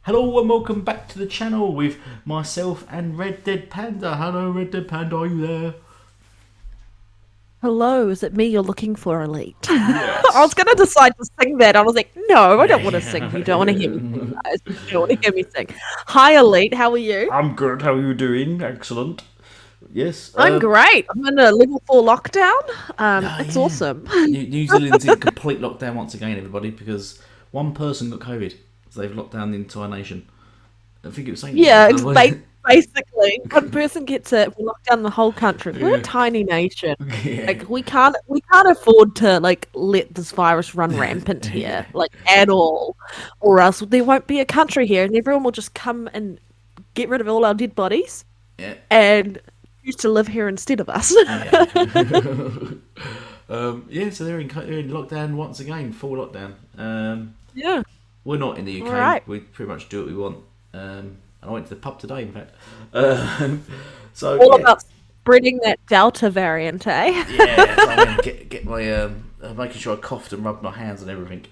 Hello and welcome back to the channel with myself and Red Dead Panda. Hello Red Dead Panda, are you there? Hello, is it me you're looking for, Elite? Yes. I was going to decide to sing that. I was like, no, I don't want to sing. You don't want to hear me sing, guys. You don't want to hear me sing. Hi, Elite. How are you? I'm good, how are you doing? Excellent. Yes. I'm great. I'm in a level 4 lockdown. It's yeah. awesome. New Zealand's in complete lockdown once again, everybody, because one person got COVID. So they've locked down the entire nation. I think it was saying... Yeah, it's basically, one person gets it, we lock down the whole country. We're a tiny nation. Yeah. Like we can't afford to let this virus run rampant here, at all, or else there won't be a country here, and everyone will just come and get rid of all our dead bodies, Yeah. and choose to live here instead of us. Yeah, so they're in lockdown once again, full lockdown. Yeah. We're not in the UK. Right. We pretty much do what we want. I went to the pub today, in fact. So All about spreading that Delta variant, eh? Yeah, so I'm gonna get my making sure I coughed and rubbed my hands and everything.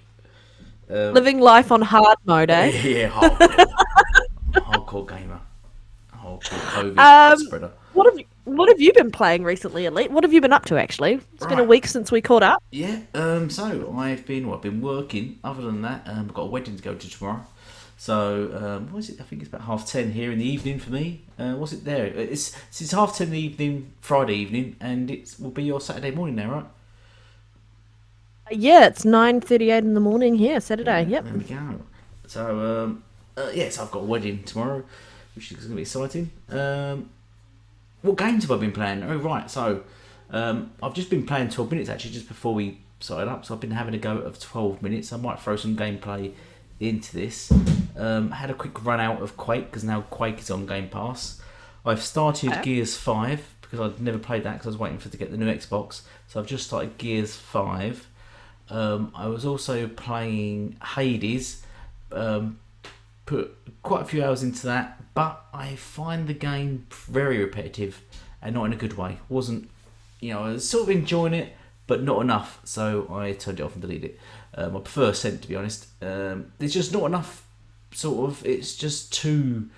Living life on hard mode, eh? Yeah, hardcore gamer, hardcore COVID spreader. What have you been playing recently, Elite? What have you been up to, actually? It's been a week since we caught up. Yeah. So I've been working. Other than that, I've got a wedding to go to tomorrow. So, what is it? I think it's about 10:30 here in the evening for me. What's it there? It's 10:30 in the evening, Friday evening, and it will be your Saturday morning now, right? Yeah, it's 9:38 in the morning here, Saturday. Yep. There we go. So, so I've got a wedding tomorrow, which is going to be exciting. What games have I been playing? Oh, right. So, I've just been playing 12 minutes, actually, just before we started up. So I've been having a go of 12 minutes. I might throw some gameplay into this. Had a quick run out of Quake, because now Quake is on Game Pass. I've started Gears 5, because I'd never played that, because I was waiting for it to get the new Xbox. So I've just started Gears 5. I was also playing Hades. Put quite a few hours into that, but I find the game very repetitive and not in a good way. Wasn't, I was sort of enjoying it, but not enough, so I turned it off and deleted it. I prefer Ascent, to be honest. There's just not enough, it's just too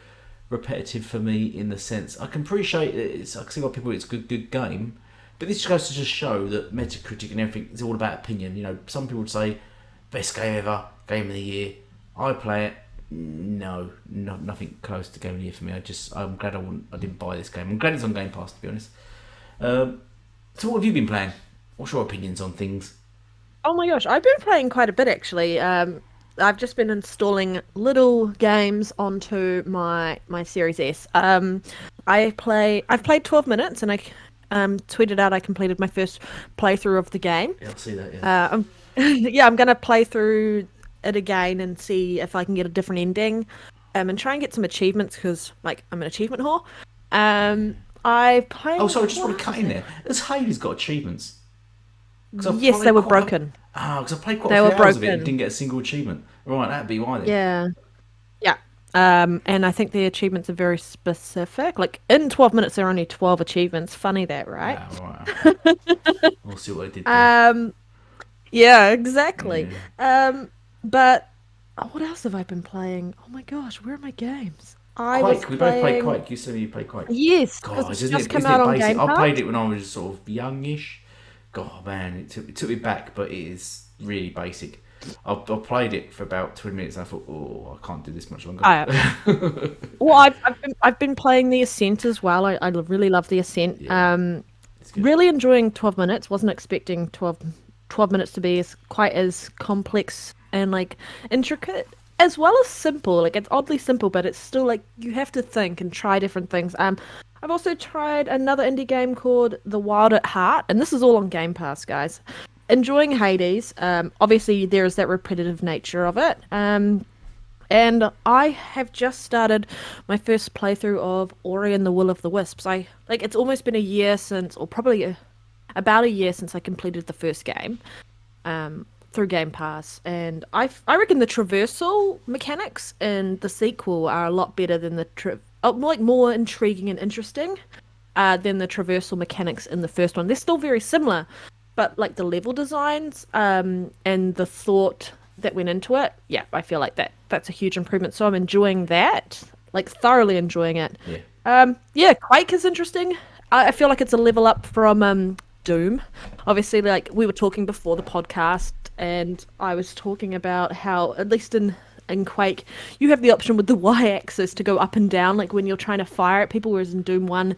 repetitive for me, in the sense I can appreciate it. I can see why people it's a good game, but this goes to just show that Metacritic and everything is all about opinion. Some people would say best game ever, game of the year. I play it. No, nothing close to game of the year for me. I'm glad I didn't buy this game. I'm glad it's on Game Pass, to be honest. So what have you been playing? What's your opinions on things? Oh my gosh, I've been playing quite a bit, actually. I've just been installing little games onto my Series S. I've played 12 minutes, and I tweeted out I completed my first playthrough of the game. Yeah, I'll see that. Yeah. I'm gonna play through it again and see if I can get a different ending, and try and get some achievements, because I'm an achievement whore. I played. Oh, sorry, I just want to cut in there. Has Hades got achievements? Yes, they were broken. Because I played quite a few hours of it and didn't get a single achievement. Right, that'd be why then. Yeah. And I think the achievements are very specific. In 12 minutes, there are only 12 achievements. Funny that, right? Right. We'll see what I did there. Yeah, exactly. Yeah. But what else have I been playing? Oh my gosh, where are my games? Quake. We both played Quake. You said you played Quake. Yes. God, it's just come out on Game Pass. I played it when I was sort of youngish. God, man, it took me back, but it is really basic. I played it for about 20 minutes and I thought, oh, I can't do this much longer. Well, I've been playing the Ascent as well. I really love the Ascent. Yeah, really enjoying 12 minutes. Wasn't expecting 12 minutes to be quite as complex and intricate as well as simple. It's oddly simple, but it's still you have to think and try different things. I've also tried another indie game called The Wild at Heart, and this is all on Game Pass, guys. Enjoying Hades. Obviously, there is that repetitive nature of it. And I have just started my first playthrough of Ori and the Will of the Wisps. It's almost been a year since, or probably about a year since I completed the first game through Game Pass. And I reckon the traversal mechanics in the sequel are a lot better than more intriguing and interesting than the traversal mechanics in the first one. They're still very similar, but the level designs and the thought that went into it. Yeah, I feel like that's a huge improvement. So I'm enjoying that, like thoroughly enjoying it. Yeah, Quake is interesting. I feel like it's a level up from Doom. Obviously, like we were talking before the podcast, and I was talking about how at least in Quake, you have the option with the Y-axis to go up and down, like when you're trying to fire at people, whereas in Doom 1,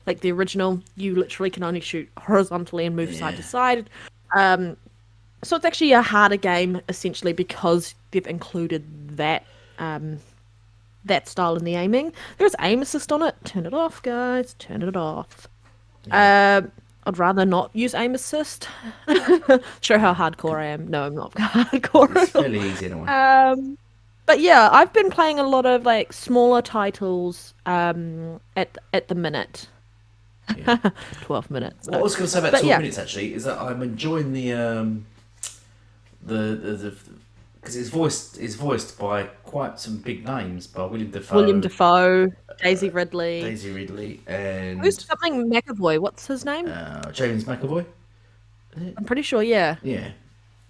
like the original, you literally can only shoot horizontally and move side to side. So it's actually a harder game, essentially, because they've included that that style in the aiming. There's aim assist on it. Turn it off, guys. Turn it off. I'd rather not use aim assist. Show how hardcore I am. No, I'm not hardcore. It's fairly easy anyway. But yeah, I've been playing a lot of like smaller titles at the minute. 12 minutes. What I was going to say about 12 minutes actually is that I'm enjoying the because it's voiced by quite some big names, by William Dafoe, Daisy Ridley, and who's something McAvoy. What's his name? James McAvoy. I'm pretty sure. Yeah. Yeah,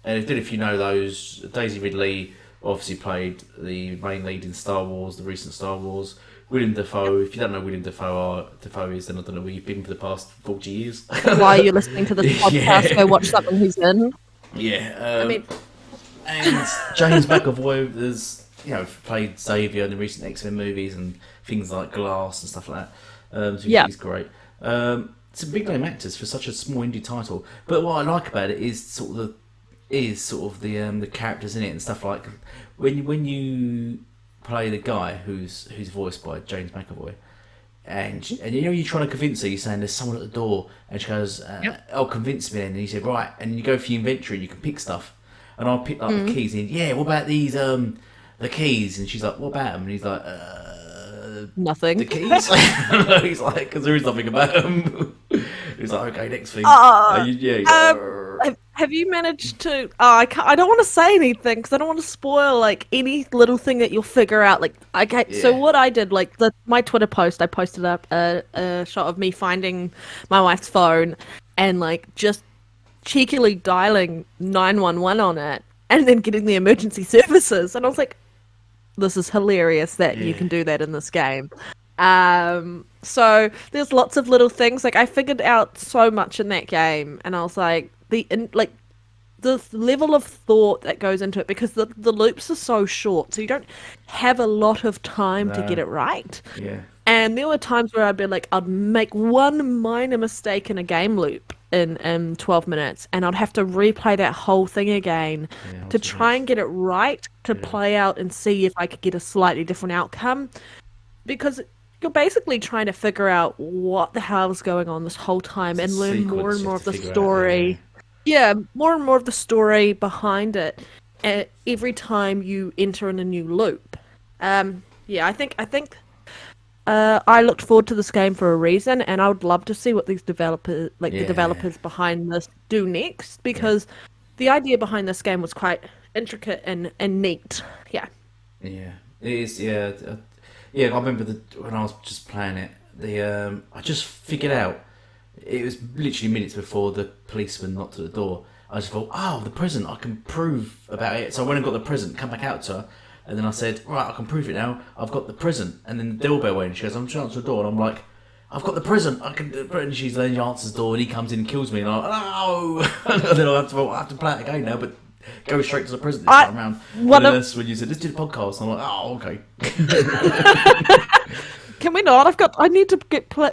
and if you know those, Daisy Ridley obviously played the main lead in Star Wars, the recent Star Wars. William Dafoe, if you don't know William Dafoe is, then I don't know where you've been for the past 40 years. While you're listening to this podcast, go watch something he's in. Yeah. And James McAvoy has, played Xavier in the recent X-Men movies and things like Glass and stuff like that. So he's great. Some big name actors for such a small indie title. But what I like about it is sort of the characters in it and stuff like when you play the guy who's voiced by James McAvoy, and you're trying to convince her, you're saying there's someone at the door, and she goes, "Oh, convince me," and he said, "Right," and you go for your inventory and you can pick stuff, and I'll pick up the keys, and what about these the keys? And she's like, "What about them?" And he's like, nothing. The keys? He's like, because there is nothing about them. He's like, okay, next thing. Have you managed to? I don't want to say anything because I don't want to spoil like any little thing that you'll figure out. Like, okay, so what I did, like my Twitter post, I posted up a shot of me finding my wife's phone and like just cheekily dialing 911 on it, and then getting the emergency services. And I was like, this is hilarious that you can do that in this game. So there's lots of little things. Like I figured out so much in that game, and I was like, the level of thought that goes into it, because the loops are so short, so you don't have a lot of time to get it right. Yeah. And there were times where I'd make one minor mistake in a game loop in 12 minutes, and I'd have to replay that whole thing again to try and get it right, to play out and see if I could get a slightly different outcome. Because you're basically trying to figure out what the hell is going on this whole time and learn more and more of the story. More and more of the story behind it every time you enter in a new loop. I think I looked forward to this game for a reason, and I would love to see what these developers, the developers behind this, do next, because the idea behind this game was quite intricate and neat. Yeah. Yeah, it is. Yeah, I remember when I was just playing it, I just figured out, it was literally minutes before the policeman knocked at the door, I just thought, oh, the present, I can prove about it. So I went and got the present, come back out to her, and then I said, right, I can prove it now, I've got the present. And then the doorbell went, and she goes, I'm trying to answer the door, and I'm like, I've got the present, I can. And she then answers the door, and he comes in and kills me, and I'm like, no! And then I have to play it again now, but go straight to the present this time around. When you said, let's do the podcast, I'm like, oh, okay. Can we not? I need to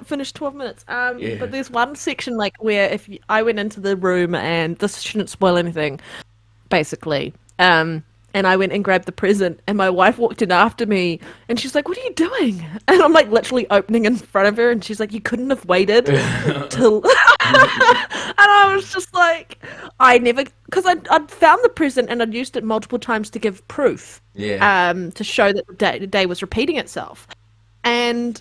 finish 12 minutes. But there's one section where I went into the room, and this shouldn't spoil anything, basically. And I went and grabbed the present, and my wife walked in after me, and she's like, what are you doing? And I'm literally opening in front of her, and she's like, you couldn't have waited till... And I was just like, because I'd found the present and I'd used it multiple times to give proof. To show that the day was repeating itself. And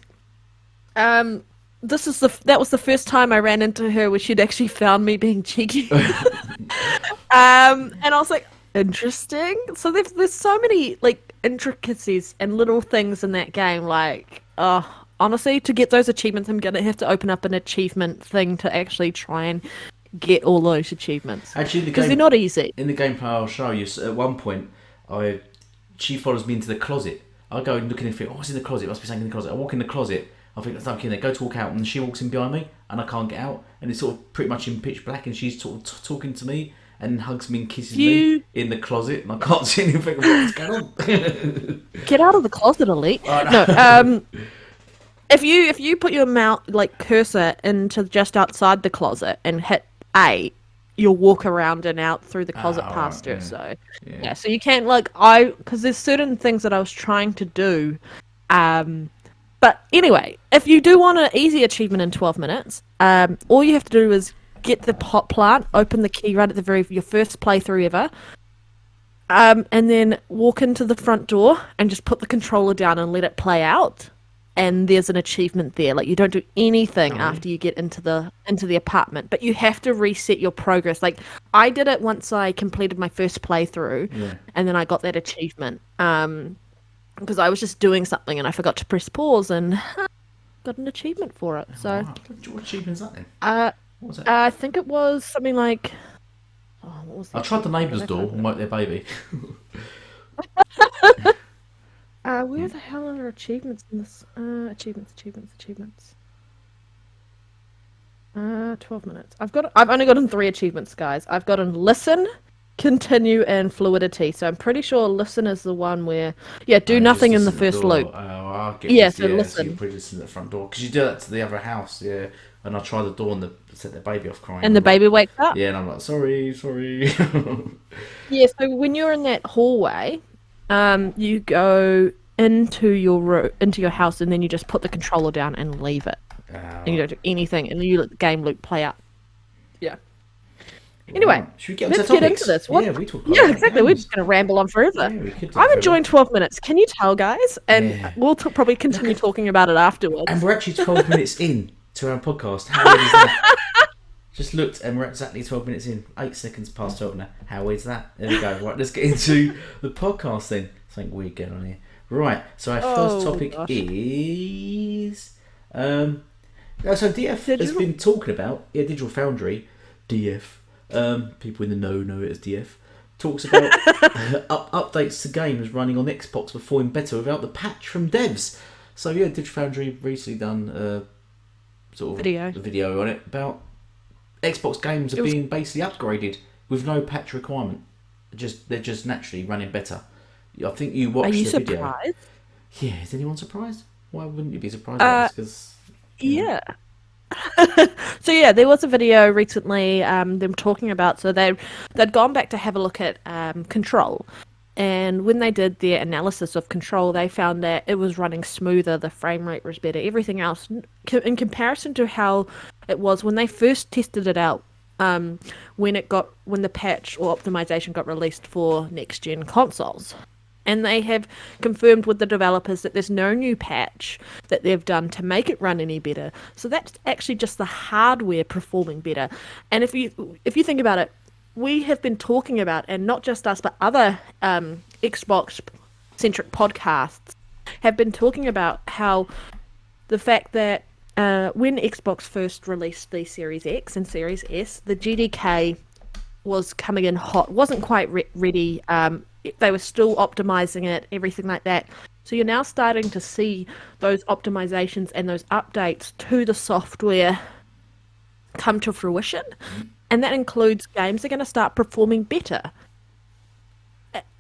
that was the first time I ran into her where she'd actually found me being cheeky. And I was like, interesting. So there's so many intricacies and little things in that game. Honestly, to get those achievements, I'm gonna have to open up an achievement thing to actually try and get all those achievements. Actually, because they're not easy. In the gameplay I'll show you, at one point, she follows me into the closet. I go and look in and think, oh, what's in the closet? Must be something in the closet. I walk in the closet. I think there's something in there. Go to walk out, and she walks in behind me, and I can't get out. And it's sort of pretty much in pitch black, and she's talking to me and hugs me and kisses me in the closet, and I can't see anything. What's going on? Get out of the closet, Elite. Oh, no. If you put your cursor into just outside the closet and hit A, you'll walk around and out through the closet past her. So so you can't because there's certain things that I was trying to do. But anyway, if you do want an easy achievement in 12 minutes, all you have to do is get the pot plant, open the key right at your first playthrough ever, and then walk into the front door and just put the controller down and let it play out. And there's an achievement there. Like, you don't do anything after you get into the apartment, but you have to reset your progress. Like, I did it once I completed my first playthrough, and then I got that achievement. Because I was just doing something and I forgot to press pause and got an achievement for it. So, what achievement is that then? What was it? I think it was something like. What was that? I tried the neighbour's door and woke their baby. Where the hell are achievements in this? Achievements. 12 minutes. I've only gotten 3 achievements, guys. I've gotten listen, continue, and fluidity. So I'm pretty sure listen is the one where do nothing in the first loop. So listen. So you put this in the front door because you do that to the other house. Yeah, and I try the door and set their baby off crying. And the baby wakes up. Yeah, and I'm like, sorry. Yeah. So when you're in that hallway, you go into your house, and then you just put the controller down and leave it, and you don't do anything, and you let the game loop play out. Yeah. Anyway, should we get let's get into this. Yeah, we talk. Yeah, exactly. We're just going to ramble on forever. I'm enjoying 12 minutes. Can you tell, guys? And we'll probably continue talking about it afterwards. And we're actually 12 minutes in to our podcast. How weird is that? Just looked, and we're exactly 12 minutes in. 8 seconds past 12 now. How weird is that? There we go. Right, let's get into the podcast then. Something weird going on here. Right, so our first topic is... so DF has been talking about... Yeah, Digital Foundry, DF. People in the know it as DF. Talks about updates to games running on Xbox performing better without the patch from devs. So yeah, Digital Foundry recently done sort of a video on it about Xbox games are being basically upgraded with no patch requirement. They're just naturally running better. I think you watched the video. Are you surprised? Yeah, is anyone surprised? Why wouldn't you be surprised? Because So yeah, there was a video recently them talking about, so they'd gone back to have a look at Control, and when they did their analysis of Control, they found that it was running smoother, the frame rate was better, everything else in comparison to how it was when they first tested it out, when the patch or optimization got released for next gen consoles. And they have confirmed with the developers that there's no new patch that they've done to make it run any better. So that's actually just the hardware performing better. And if you think about it, we have been talking about, and not just us, but other Xbox-centric podcasts have been talking about how the fact that when Xbox first released the Series X and Series S, the GDK was coming in hot, wasn't quite ready. They were still optimizing it, everything like that. So you're now starting to see those optimizations and those updates to the software come to fruition. And that includes games that are going to start performing better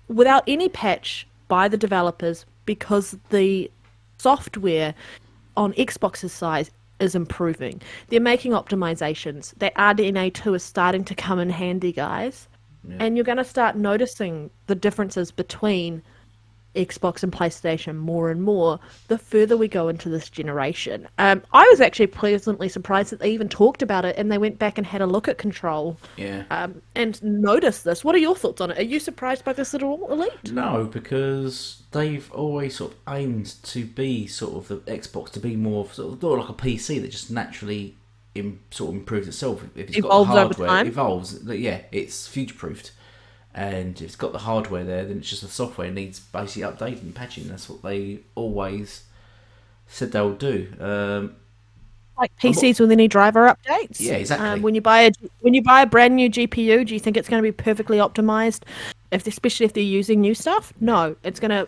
without any patch by the developers, because the software on Xbox's side is improving. They're making optimizations. That RDNA 2 is starting to come in handy, guys. Yeah. And you're going to start noticing the differences between Xbox and PlayStation more and more the further we go into this generation. I was actually pleasantly surprised that they even talked about it and they went back and had a look at Control. Yeah. And noticed this. What are your thoughts on it? Are you surprised by this at all, Elite? No, because they've always sort of aimed to be sort of the Xbox to be more sort of like a PC that just naturally sort of improves itself. If it's evolves got the hardware, over time. It evolves. Yeah, it's future-proofed. And if it's got the hardware there, then it's just the software needs basically updating and patching. That's what they always said they'll do. like PCs with any driver updates. Yeah, exactly. When you buy a brand new GPU, do you think it's going to be perfectly optimized? Especially if they're using new stuff? No, it's going to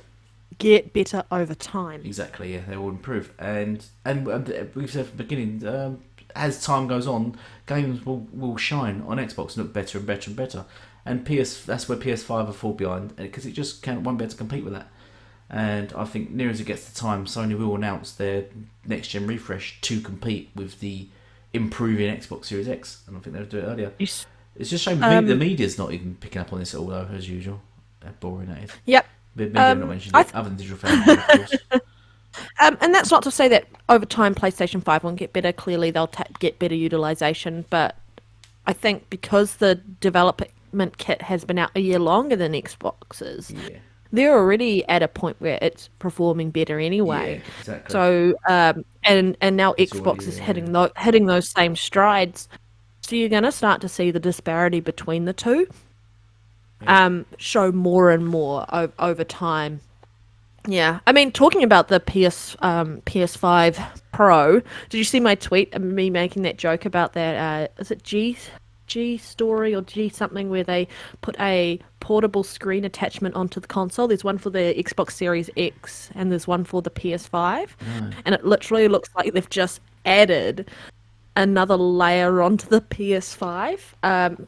get better over time. Exactly. Yeah, they will improve, and we've said from the beginning. As time goes on, games will shine on Xbox and look better and better and better. And that's where PS5 are fall behind, because it just won't be able to compete with that. And I think near as it gets to time, Sony will announce their next gen refresh to compete with the improving Xbox Series X, and I think they'll do it earlier. It's just a shame the media's not even picking up on this at all, though, as usual. How boring that is. Yep. The media not mentioned it, other than Digital Foundry, of course. And that's not to say that over time PlayStation 5 won't get better. Clearly, they'll get better utilization. But I think because the development kit has been out a year longer than Xbox's, they're already at a point where it's performing better anyway. Yeah, exactly. So, and now Xbox is hitting those same strides. So you're going to start to see the disparity between the two show more and more over time. Yeah, I mean, talking about the PS5 Pro, did you see my tweet of me making that joke about that? Is it G story or G something where they put a portable screen attachment onto the console? There's one for the Xbox Series X and there's one for the PS5, and it literally looks like they've just added another layer onto the PS5.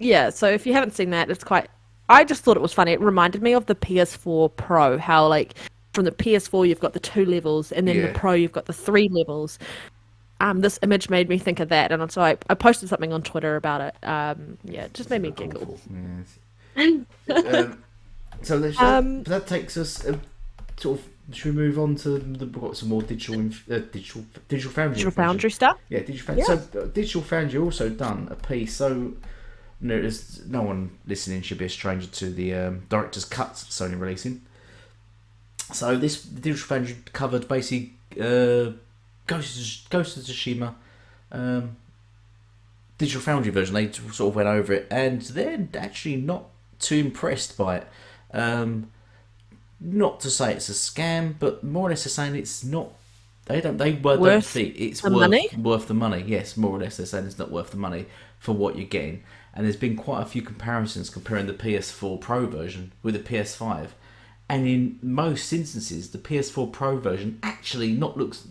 Yeah, so if you haven't seen that, it's quite. I just thought it was funny. It reminded me of the Ps4 Pro, how like from the PS4 you've got the 2 levels, and then the Pro you've got the 3 levels. This image made me think of that, and so I posted something on Twitter about it. It just made me giggle. So that takes us sort of. Should we move on to some more digital Foundry? Digital Foundry stuff. Yeah, Digital Foundry. Yeah. So Digital Foundry also done a piece. So no one listening should be a stranger to the director's cuts Sony releasing. So this Digital Foundry covered basically Ghost of Tsushima Digital Foundry version. They sort of went over it, and they're actually not too impressed by it. Not to say it's a scam, but more or less they're saying it's not. Don't think it's worth the money. Yes, more or less they're saying it's not worth the money for what you're getting. And there's been quite a few comparisons comparing the PS4 Pro version with the PS5, and in most instances the PS4 Pro version actually looks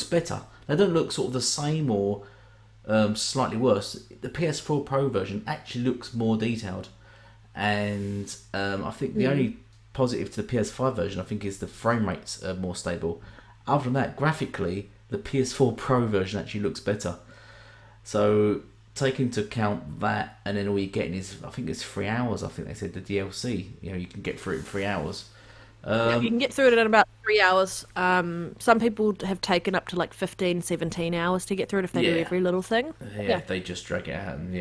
better. They don't look sort of the same or slightly worse. The PS4 Pro version actually looks more detailed, and I think the only positive to the PS5 version I think is the frame rates are more stable. Other than that, graphically the PS4 Pro version actually looks better. So taking into account that, and then all you're getting is, I think it's 3 hours. I think they said the DLC. You can get through it in 3 hours. You can get through it in about 3 hours. Some people have taken up to like 15, 17 hours to get through it if they do every little thing. Yeah, they just drag it out, and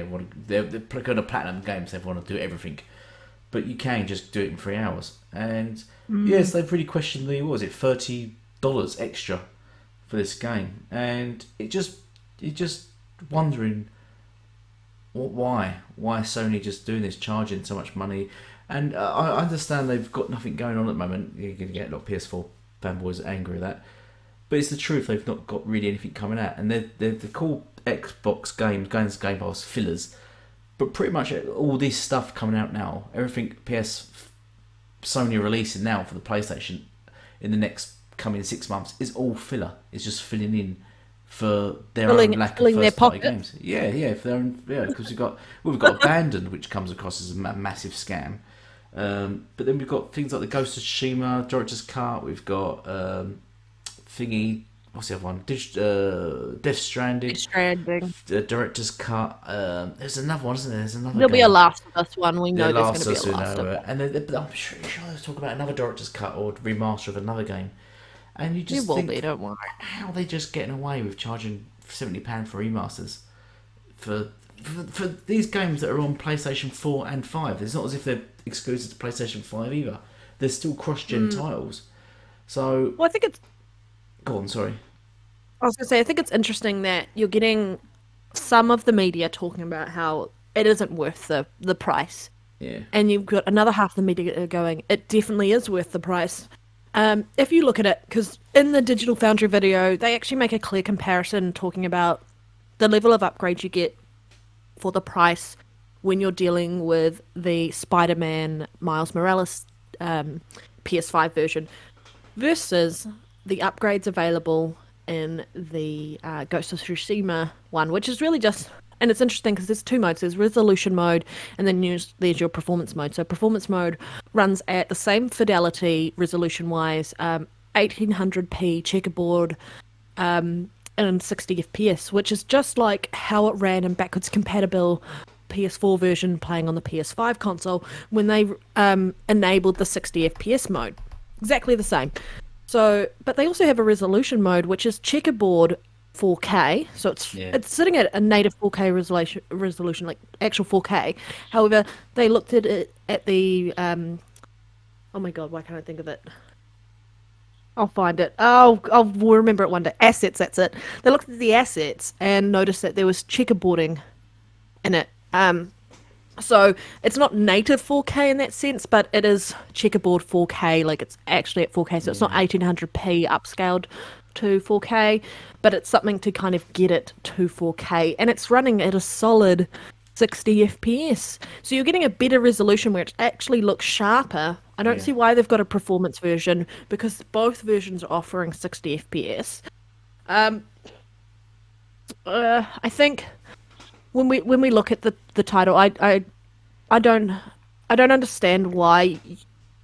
they're going to platinum games. They want to do everything, but you can just do it in 3 hours. And yes, they've really questioned the $30 extra for this game, and you're just wondering why Sony just doing this, charging so much money. And I understand they've got nothing going on at the moment. You're going to get a lot of PS4 fanboys angry at that, but it's the truth. They've not got really anything coming out, and they're called Xbox games, GamePass fillers. But pretty much all this stuff coming out now, everything Sony are releasing now for the PlayStation in the next coming 6 months is all filler. It's just filling in for their own lack of first-party games. Because we've got Abandoned, which comes across as a massive scam. But then we've got things like the Ghost of Tsushima, Director's Cut. We've got what's the other one? Death Stranding. Director's Cut. There's another one, isn't there? There'll be a Last of Us one. We know there's going to be a Last of Us. And I'm sure they're talking about another Director's Cut or remaster of another game. And you just think, don't worry. How are they just getting away with charging £70 for remasters for these games that are on PlayStation 4 and 5? It's not as if they're exclusive to PlayStation 5 either. They're still cross-gen titles. So, I think it's. Go on, sorry. I was going to say, I think it's interesting that you're getting some of the media talking about how it isn't worth the price. Yeah. And you've got another half of the media going, it definitely is worth the price. If you look at it, because in the Digital Foundry video, they actually make a clear comparison talking about the level of upgrade you get for the price when you're dealing with the Spider-Man Miles Morales PS5 version versus the upgrades available in the Ghost of Tsushima one, which is really just, and it's interesting because there's two modes. There's resolution mode, and then there's your performance mode. So performance mode runs at the same fidelity resolution-wise, 1800p checkerboard, and 60 FPS, which is just like how it ran in backwards compatible PS4 version playing on the PS5 console when they enabled the 60 FPS mode. Exactly the same. So, but they also have a resolution mode, which is checkerboard 4K. So it's sitting at a native 4K resolution, like actual 4K. However, they looked at it at the oh my god, why can't I think of it? I'll find it. Oh, I'll remember it one day. Assets, that's it. They looked at the assets and noticed that there was checkerboarding in it. So it's not native 4K in that sense, but it is checkerboard 4K. Like it's actually at 4K, so it's not 1800p upscaled to 4K, but it's something to kind of get it to 4K, and it's running at a solid 60 FPS. So you're getting a better resolution where it actually looks sharper. I don't see why they've got a performance version because both versions are offering 60 FPS. I think when we look at the title, I don't understand why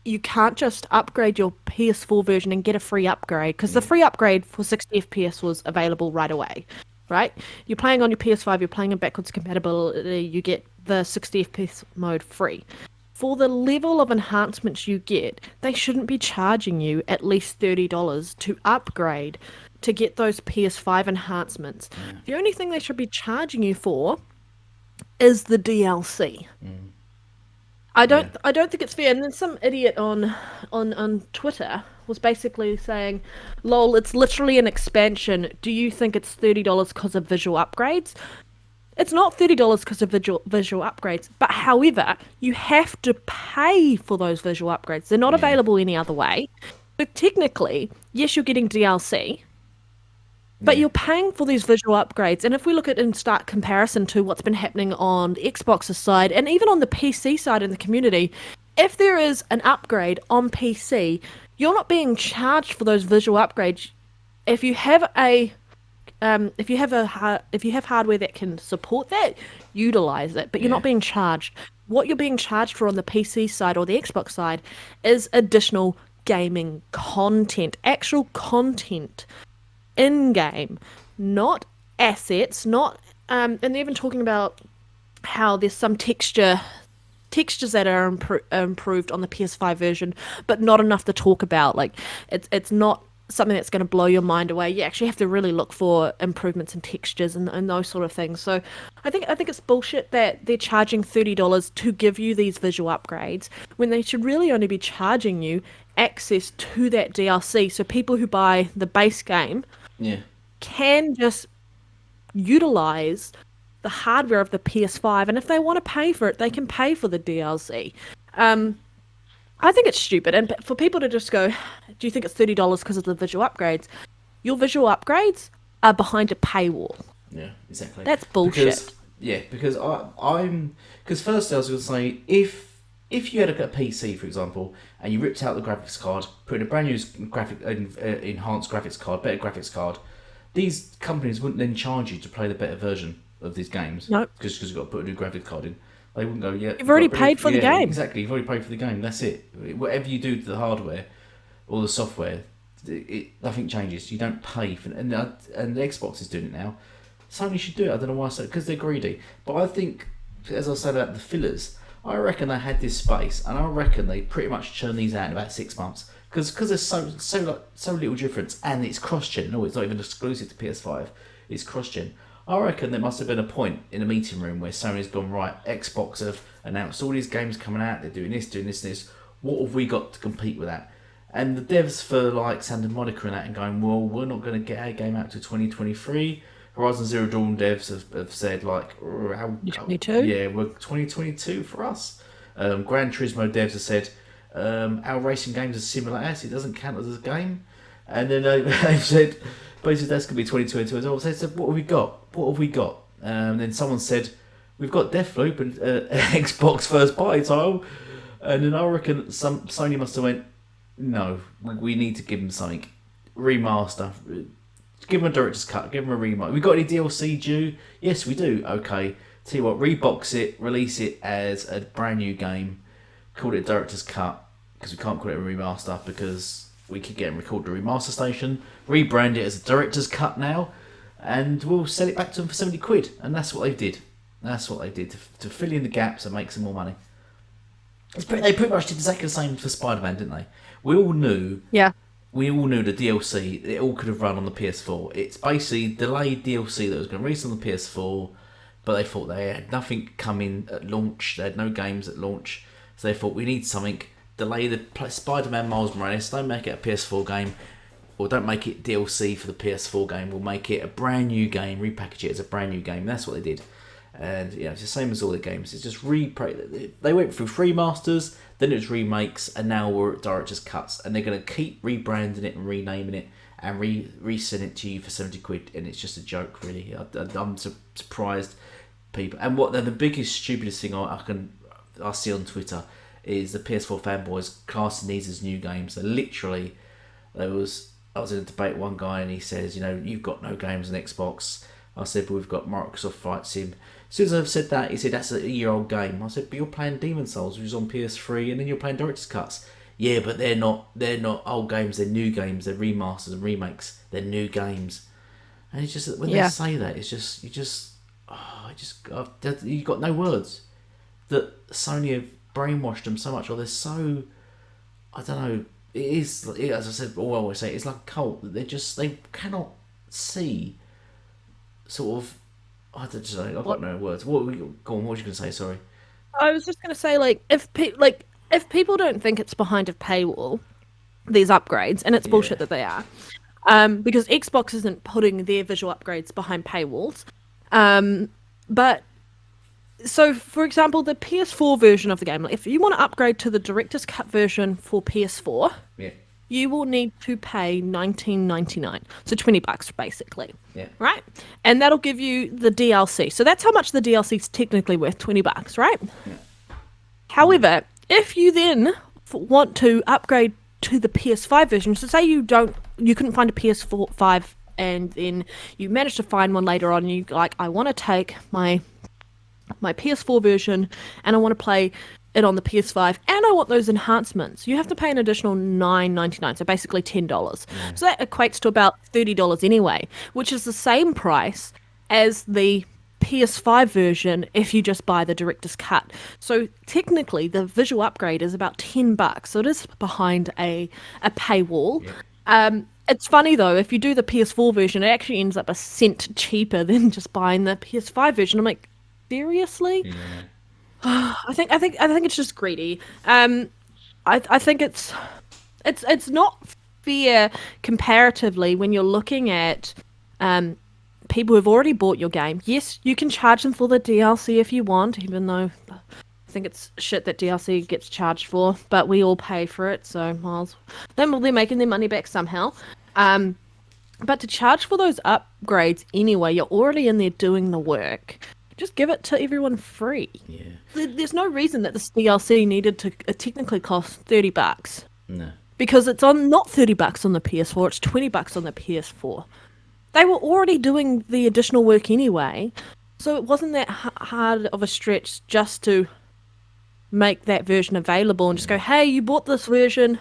you can't just upgrade your PS4 version and get a free upgrade, because the free upgrade for 60 FPS was available right away, right? You're playing on your PS5, you're playing in backwards compatibility, you get the 60 FPS mode free. For the level of enhancements you get, they shouldn't be charging you at least $30 to upgrade to get those PS5 enhancements. The only thing they should be charging you for is the DLC. I don't think it's fair. And then some idiot on Twitter was basically saying, "Lol, it's literally an expansion. Do you think it's $30 because of visual upgrades?" It's not $30 because of visual upgrades, but however, you have to pay for those visual upgrades. They're not available any other way. But technically, yes, you're getting DLC, but you're paying for these visual upgrades. And if we look at in stark comparison to what's been happening on the Xbox's side and even on the PC side in the community, if there is an upgrade on PC, you're not being charged for those visual upgrades. If you have hardware that can support that, utilize it, but you're not being charged. What you're being charged for on the PC side or the Xbox side is additional gaming content, actual content in-game, not assets, not and they're even talking about how there's some textures that are improved on the PS5 version, but not enough to talk about. Like it's not something that's going to blow your mind away. You actually have to really look for improvements in textures and those sort of things. So I think it's bullshit that they're charging $30 to give you these visual upgrades when they should really only be charging you access to that DLC. So people who buy the base game can just utilize the hardware of the PS5, and if they want to pay for it, they can pay for the DLC. I think it's stupid, and for people to just go, do you think it's $30 because of the visual upgrades? Your visual upgrades are behind a paywall. Yeah, exactly. That's bullshit. Because first I was going to say, if you had a PC, for example, and you ripped out the graphics card, put in a brand new enhanced graphics card, better graphics card, these companies wouldn't then charge you to play the better version of these games. No. Because you've got to put a new graphics card in. They wouldn't go, You've already paid for the game. Exactly, you've already paid for the game. That's it. Whatever you do to the hardware or the software, nothing changes. You don't pay for it. And the Xbox is doing it now. Sony should do it. I don't know why I said, because they're greedy. But I think, as I said about the fillers, I reckon they had this space, and I reckon they pretty much churn these out in about 6 months. Because there's so little difference, and it's cross-gen. No, it's not even exclusive to PS5. It's cross-gen. I reckon there must have been a point in a meeting room where Sony's gone, right, Xbox have announced all these games coming out, they're doing this, and this. What have we got to compete with that? And the devs for like Santa Monica and that and going, well, we're not going to get our game out to 2023. Horizon Zero Dawn devs have said like, how 2022? Yeah, we're 2022 for us. Gran Turismo devs have said our racing games are similar as, it doesn't count as a game. And then they've said, basically that's going to be 2022 as well. So they said, what have we got? What have we got? And then someone said, we've got Deathloop and Xbox first party title. And then I reckon Sony must have went, no, we need to give them something. Remaster. Give them a director's cut. Give them a remaster. We got any DLC due? Yes, we do. Okay. Tell you what, rebox it, release it as a brand new game. Call it a director's cut. Because we can't call it a remaster because we could get them recorded at the remaster station. Rebrand it as a director's cut now. And we'll sell it back to them for 70 quid. And that's what they did. That's what they did to fill in the gaps and make some more money. They pretty much did exactly the same for Spider-Man, didn't they? We all knew. Yeah. We all knew the DLC, it all could have run on the PS4. It's basically delayed DLC that was going to release on the PS4, but they thought they had nothing coming at launch. They had no games at launch. So they thought, we need something. Delay the Spider-Man Miles Morales. Don't make it a PS4 game. Or don't make it DLC for the PS4 game. We'll make it a brand new game. Repackage it as a brand new game. That's what they did. And it's the same as all the games. It's just they went through 3 masters, then it was remakes, and now we're at director's cuts. And they're going to keep rebranding it and renaming it and resend it to you for 70 quid. And it's just a joke, really. I'm surprised people. And what the biggest stupidest thing I see on Twitter is the PS4 fanboys classing these as new games. So literally, I was in a debate with one guy and he says, you've got no games on Xbox. I said, but we've got Microsoft Flight Sim. As soon as I've said that, he said, that's a year-old game. I said, but you're playing Demon Souls, which is on PS3, and then you're playing Director's Cuts. Yeah, but they're not old games, they're new games, they're remasters and remakes, they're new games. And it's just, when they say that, it's just, you've got no words. That Sony have brainwashed them so much, or they're so, I don't know, as I said, all I always say, it's like a cult, that they cannot see sort of, I don't know, I've got no words. Go on, what was you going to say, sorry? I was just going to say, if people don't think it's behind a paywall, these upgrades, and it's bullshit that they are, because Xbox isn't putting their visual upgrades behind paywalls, but, so, for example, the PS4 version of the game, if you want to upgrade to the Director's Cut version for PS4, you will need to pay $19.99, so $20 basically, right? And that'll give you the DLC. So that's how much the DLC is technically worth, $20, right? Yeah. However, if you then want to upgrade to the PS5 version, so say you couldn't find a PS5 and then you managed to find one later on, and you I want to take my PS4 version and I want to play it on the PS5 and I want those enhancements, you have to pay an additional $9.99, so basically $10. So that equates to about $30 anyway, which is the same price as the PS5 version if you just buy the director's cut. So technically the visual upgrade is about $10, so it is behind a paywall. It's funny though, if you do the PS4 version, it actually ends up a cent cheaper than just buying the PS5 version. I'm like, seriously? I think it's just greedy. I think it's not fair comparatively when you're looking at people who've already bought your game. Yes, you can charge them for the DLC if you want, even though I think it's shit that DLC gets charged for, but we all pay for it, so Miles, they're making their money back somehow. But to charge for those upgrades anyway, you're already in there doing the work. Just give it to everyone free. Yeah. There's no reason that this DLC needed to technically cost $30. No. Because it's not $30 on the PS4, it's $20 on the PS4. They were already doing the additional work anyway, so it wasn't that hard of a stretch just to make that version available and just go, hey, you bought this version,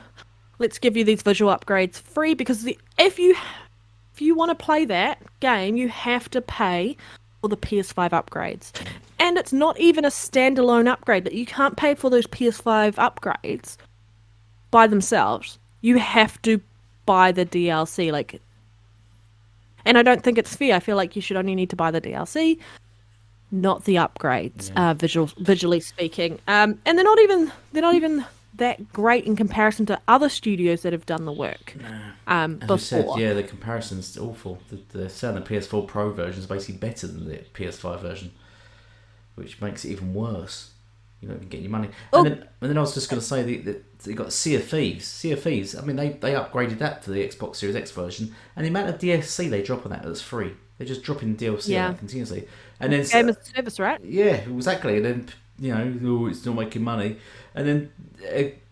let's give you these visual upgrades free, because if you want to play that game, you have to pay for the PS5 upgrades. And it's not even a standalone upgrade. That you can't pay for those PS5 upgrades by themselves. You have to buy the DLC. And I don't think it's fair. I feel like you should only need to buy the DLC, not the upgrades, visually speaking. And they're not even that great in comparison to other studios that have done the work before. Said, the comparison's awful. The sound of the PS4 Pro version is basically better than the PS5 version, which makes it even worse. You don't even get your money. Oh. And then I was just going to say that you got Sea of Thieves. Sea of Thieves. I mean, they upgraded that to the Xbox Series X version, and the amount of DLC they drop on that's free. They're just dropping DLC on that continuously. And then game as a service, right? Yeah, exactly. And then it's not making money. And then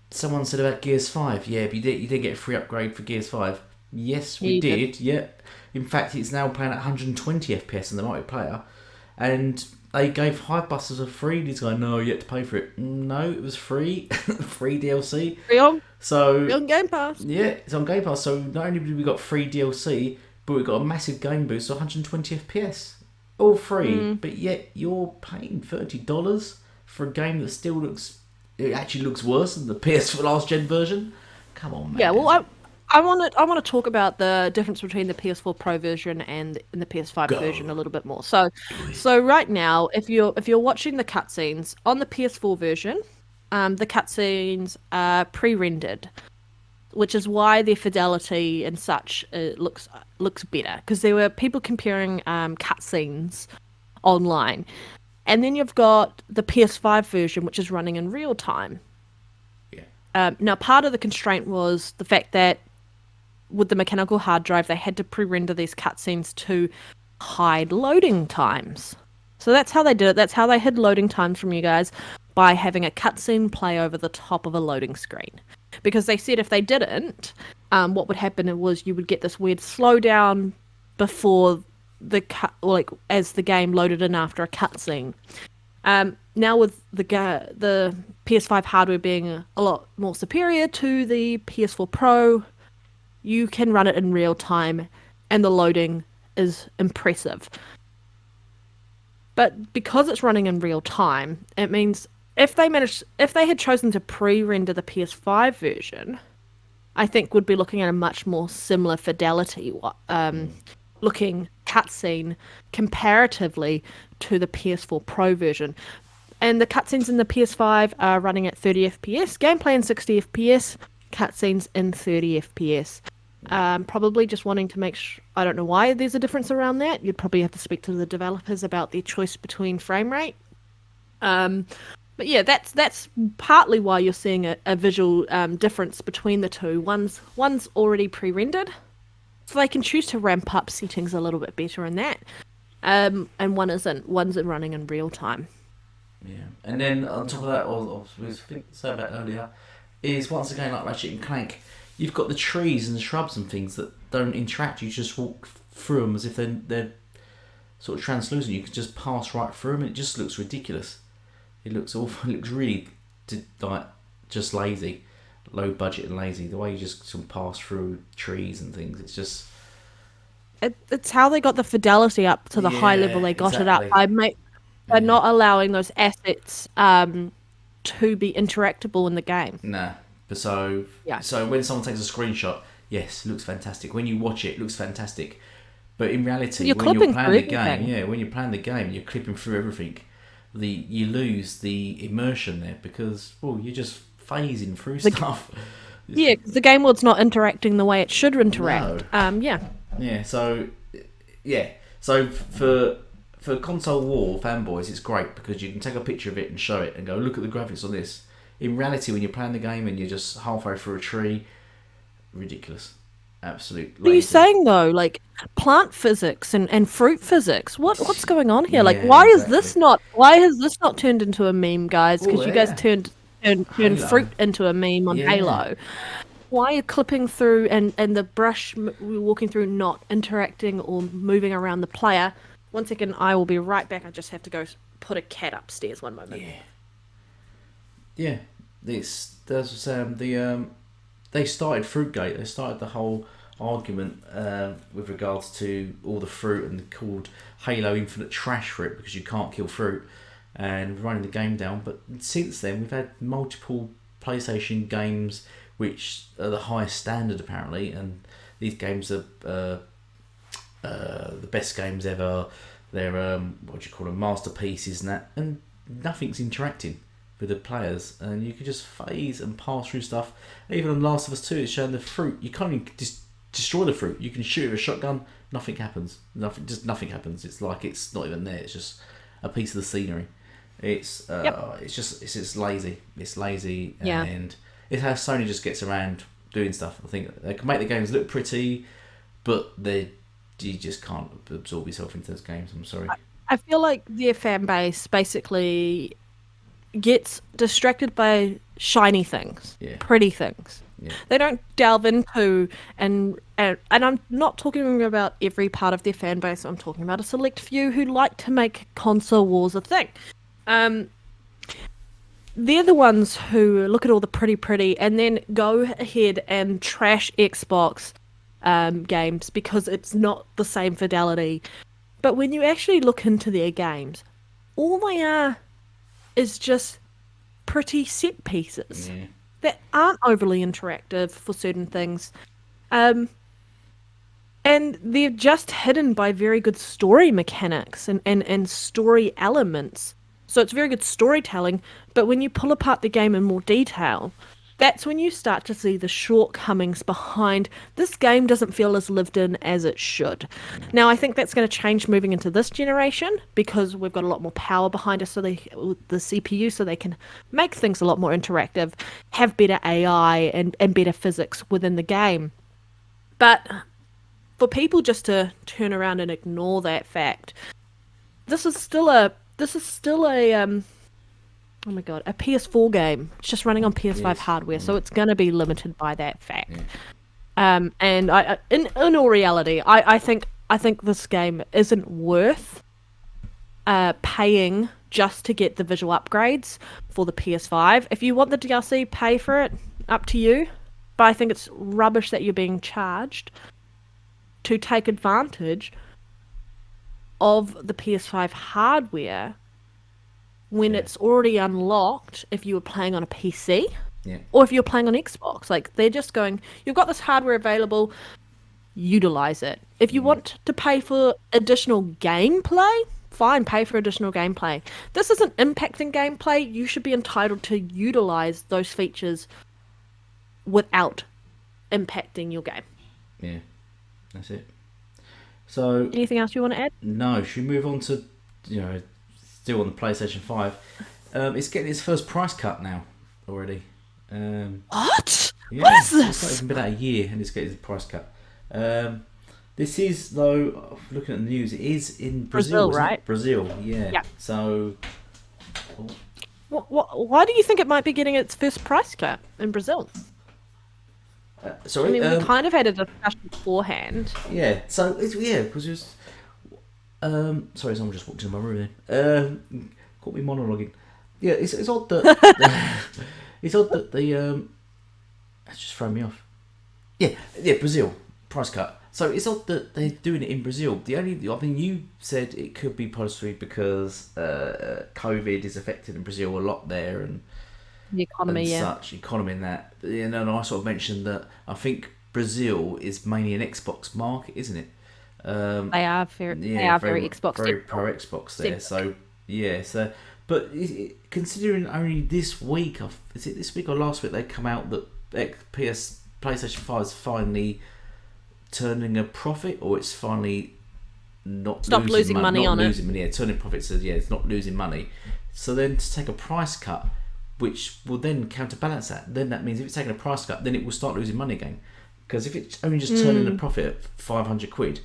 someone said about Gears 5. Yeah, but you did get a free upgrade for Gears 5. Yes, we did. Yeah. In fact, it's now playing at 120 FPS in the multiplayer, and they gave Hive Busters a free. He's going, no, you had to pay for it. No, it was free. Free DLC. Free on Game Pass. Yeah, it's on Game Pass. So not only did we got free DLC, but we got a massive game boost, 120 FPS. All free, but yet you're paying $30 for a game that still actually looks worse than the PS4 last gen version. Come on, man. Yeah, well, I want to talk about the difference between the PS4 Pro version and the PS5 version a little bit more. So right now, if you're watching the cutscenes on the PS4 version, the cutscenes are pre-rendered, which is why their fidelity and such looks better, because there were people comparing cutscenes online, and then you've got the PS5 version, which is running in real time. Yeah. Now, part of the constraint was the fact that with the mechanical hard drive, they had to pre-render these cutscenes to hide loading times. So that's how they did it. That's how they hid loading times from you guys, by having a cutscene play over the top of a loading screen. Because they said if they didn't, what would happen was you would get this weird slowdown before as the game loaded in after a cutscene. Now with the PS5 hardware being a lot more superior to the PS4 Pro, you can run it in real time, and the loading is impressive. But because it's running in real time, it means if they had chosen to pre-render the PS5 version, I think would be looking at a much more similar fidelity looking cutscene comparatively to the PS4 Pro version. And the cutscenes in the PS5 are running at 30 FPS, gameplay in 60 FPS, cutscenes in 30 FPS. Probably just wanting to make sure. I don't know why there's a difference around that. You'd probably have to speak to the developers about their choice between frame rate. But yeah, that's partly why you're seeing a visual difference between the two. One's already pre-rendered, so they can choose to ramp up settings a little bit better in that. And one isn't. One's running in real time. Yeah, and then on top of that, or we said about earlier, is once again like Ratchet and Clank, you've got the trees and the shrubs and things that don't interact. You just walk through them as if they're sort of translucent. You can just pass right through them. It just looks ridiculous. It looks awful. It looks really just lazy, low budget and lazy. The way you just sort of pass through trees and things, it's just. It's how they got the fidelity up to the high level they got it up by not allowing those assets to be interactable in the game. Nah. So when someone takes a screenshot, yes, it looks fantastic. When you watch it, it looks fantastic. But in reality, when you're playing the game, you're clipping through everything. You lose the immersion there because you're just phasing through stuff. Yeah, because the game world's not interacting the way it should interact. No. Yeah. So for console war fanboys, it's great because you can take a picture of it and show it and go, look at the graphics on this. In reality, when you're playing the game and you're just halfway through a tree, ridiculous. Absolute lazy. What are you saying though? Like plant physics and fruit physics. What's going on here? Like why has this not turned into a meme, guys? Because you guys turned fruit into a meme on Halo. Why are you clipping through and the brush walking through not interacting or moving around the player? 1 second, I will be right back. I just have to go put a cat upstairs. 1 moment. Yeah. They started Fruitgate. They started the whole argument with regards to all the fruit and called Halo Infinite trash for it because you can't kill fruit and running the game down. But since then, we've had multiple PlayStation games which are the highest standard apparently, and these games are the best games ever. They're masterpieces and that, and nothing's interacting with the players, and you can just phase and pass through stuff. Even on Last of Us 2, it's showing the fruit. You can't even destroy the fruit. You can shoot it with a shotgun. Nothing happens. Nothing happens. It's like it's not even there. It's just a piece of the scenery. It's lazy. It's lazy, Yeah. and it's how Sony just gets around doing stuff. I think they can make the games look pretty, but you just can't absorb yourself into those games. I'm sorry. I feel like their fan base basically gets distracted by shiny things, Yeah. pretty things. Yeah. They don't delve into and I'm not talking about every part of their fan base. I'm talking about a select few who like to make console wars a thing. They're the ones who look at all the pretty and then go ahead and trash Xbox games because it's not the same fidelity. But when you actually look into their games, all they are is just pretty set pieces that aren't overly interactive for certain things. And they're just hidden by very good story mechanics and story elements. So it's very good storytelling, but when you pull apart the game in more detail, that's when you start to see the shortcomings behind this game doesn't feel as lived in as it should. Now, I think that's going to change moving into this generation because we've got a lot more power behind us, the CPU, so they can make things a lot more interactive, have better AI and better physics within the game. But for people just to turn around and ignore that fact, this is still a oh my god, a PS4 game. It's just running on PS5 hardware, so it's going to be limited by that fact. And in all reality, I think this game isn't worth paying just to get the visual upgrades for the PS5. If you want the DLC, pay for it. Up to you. But I think it's rubbish that you're being charged to take advantage of the PS5 hardware when it's already unlocked if you were playing on a PC or if you're playing on Xbox. Like, they're just going, you've got this hardware available, utilize it. If you want to pay for additional gameplay, fine, pay for additional gameplay. This isn't impacting gameplay. You should be entitled to utilize those features without impacting your game. Yeah, that's it. So, anything else you want to add? No, should we move on to, still on the PlayStation 5? It's getting its first price cut now already. What? Yeah, what is this? It's not even been out a year and it's getting its price cut. This is, though, looking at the news, it is in Brazil, right? Brazil, yeah. So... Why do you think it might be getting its first price cut in Brazil? Sorry, I mean, we kind of had a discussion beforehand. Yeah, so because it was. Sorry, someone just walked into my room then. Caught me monologuing. Yeah, it's odd that it's odd that that's just thrown me off. Yeah, Brazil price cut. So it's odd that they're doing it in Brazil. You said it could be possibly because COVID is affected in Brazil a lot there and. The economy, economy in that. And I sort of mentioned that I think Brazil is mainly an Xbox market, isn't it? They are very Xbox, very pro Xbox there. So but considering only this week, is it this week or last week they come out that PlayStation 5 is finally turning a profit, or it's finally not losing money on it. Yeah, turning profits. It's not losing money. So then to take a price cut, which will then counterbalance that. Then that means if it's taking a price cut, then it will start losing money again. Because if it's only just turning a profit at 500 quid,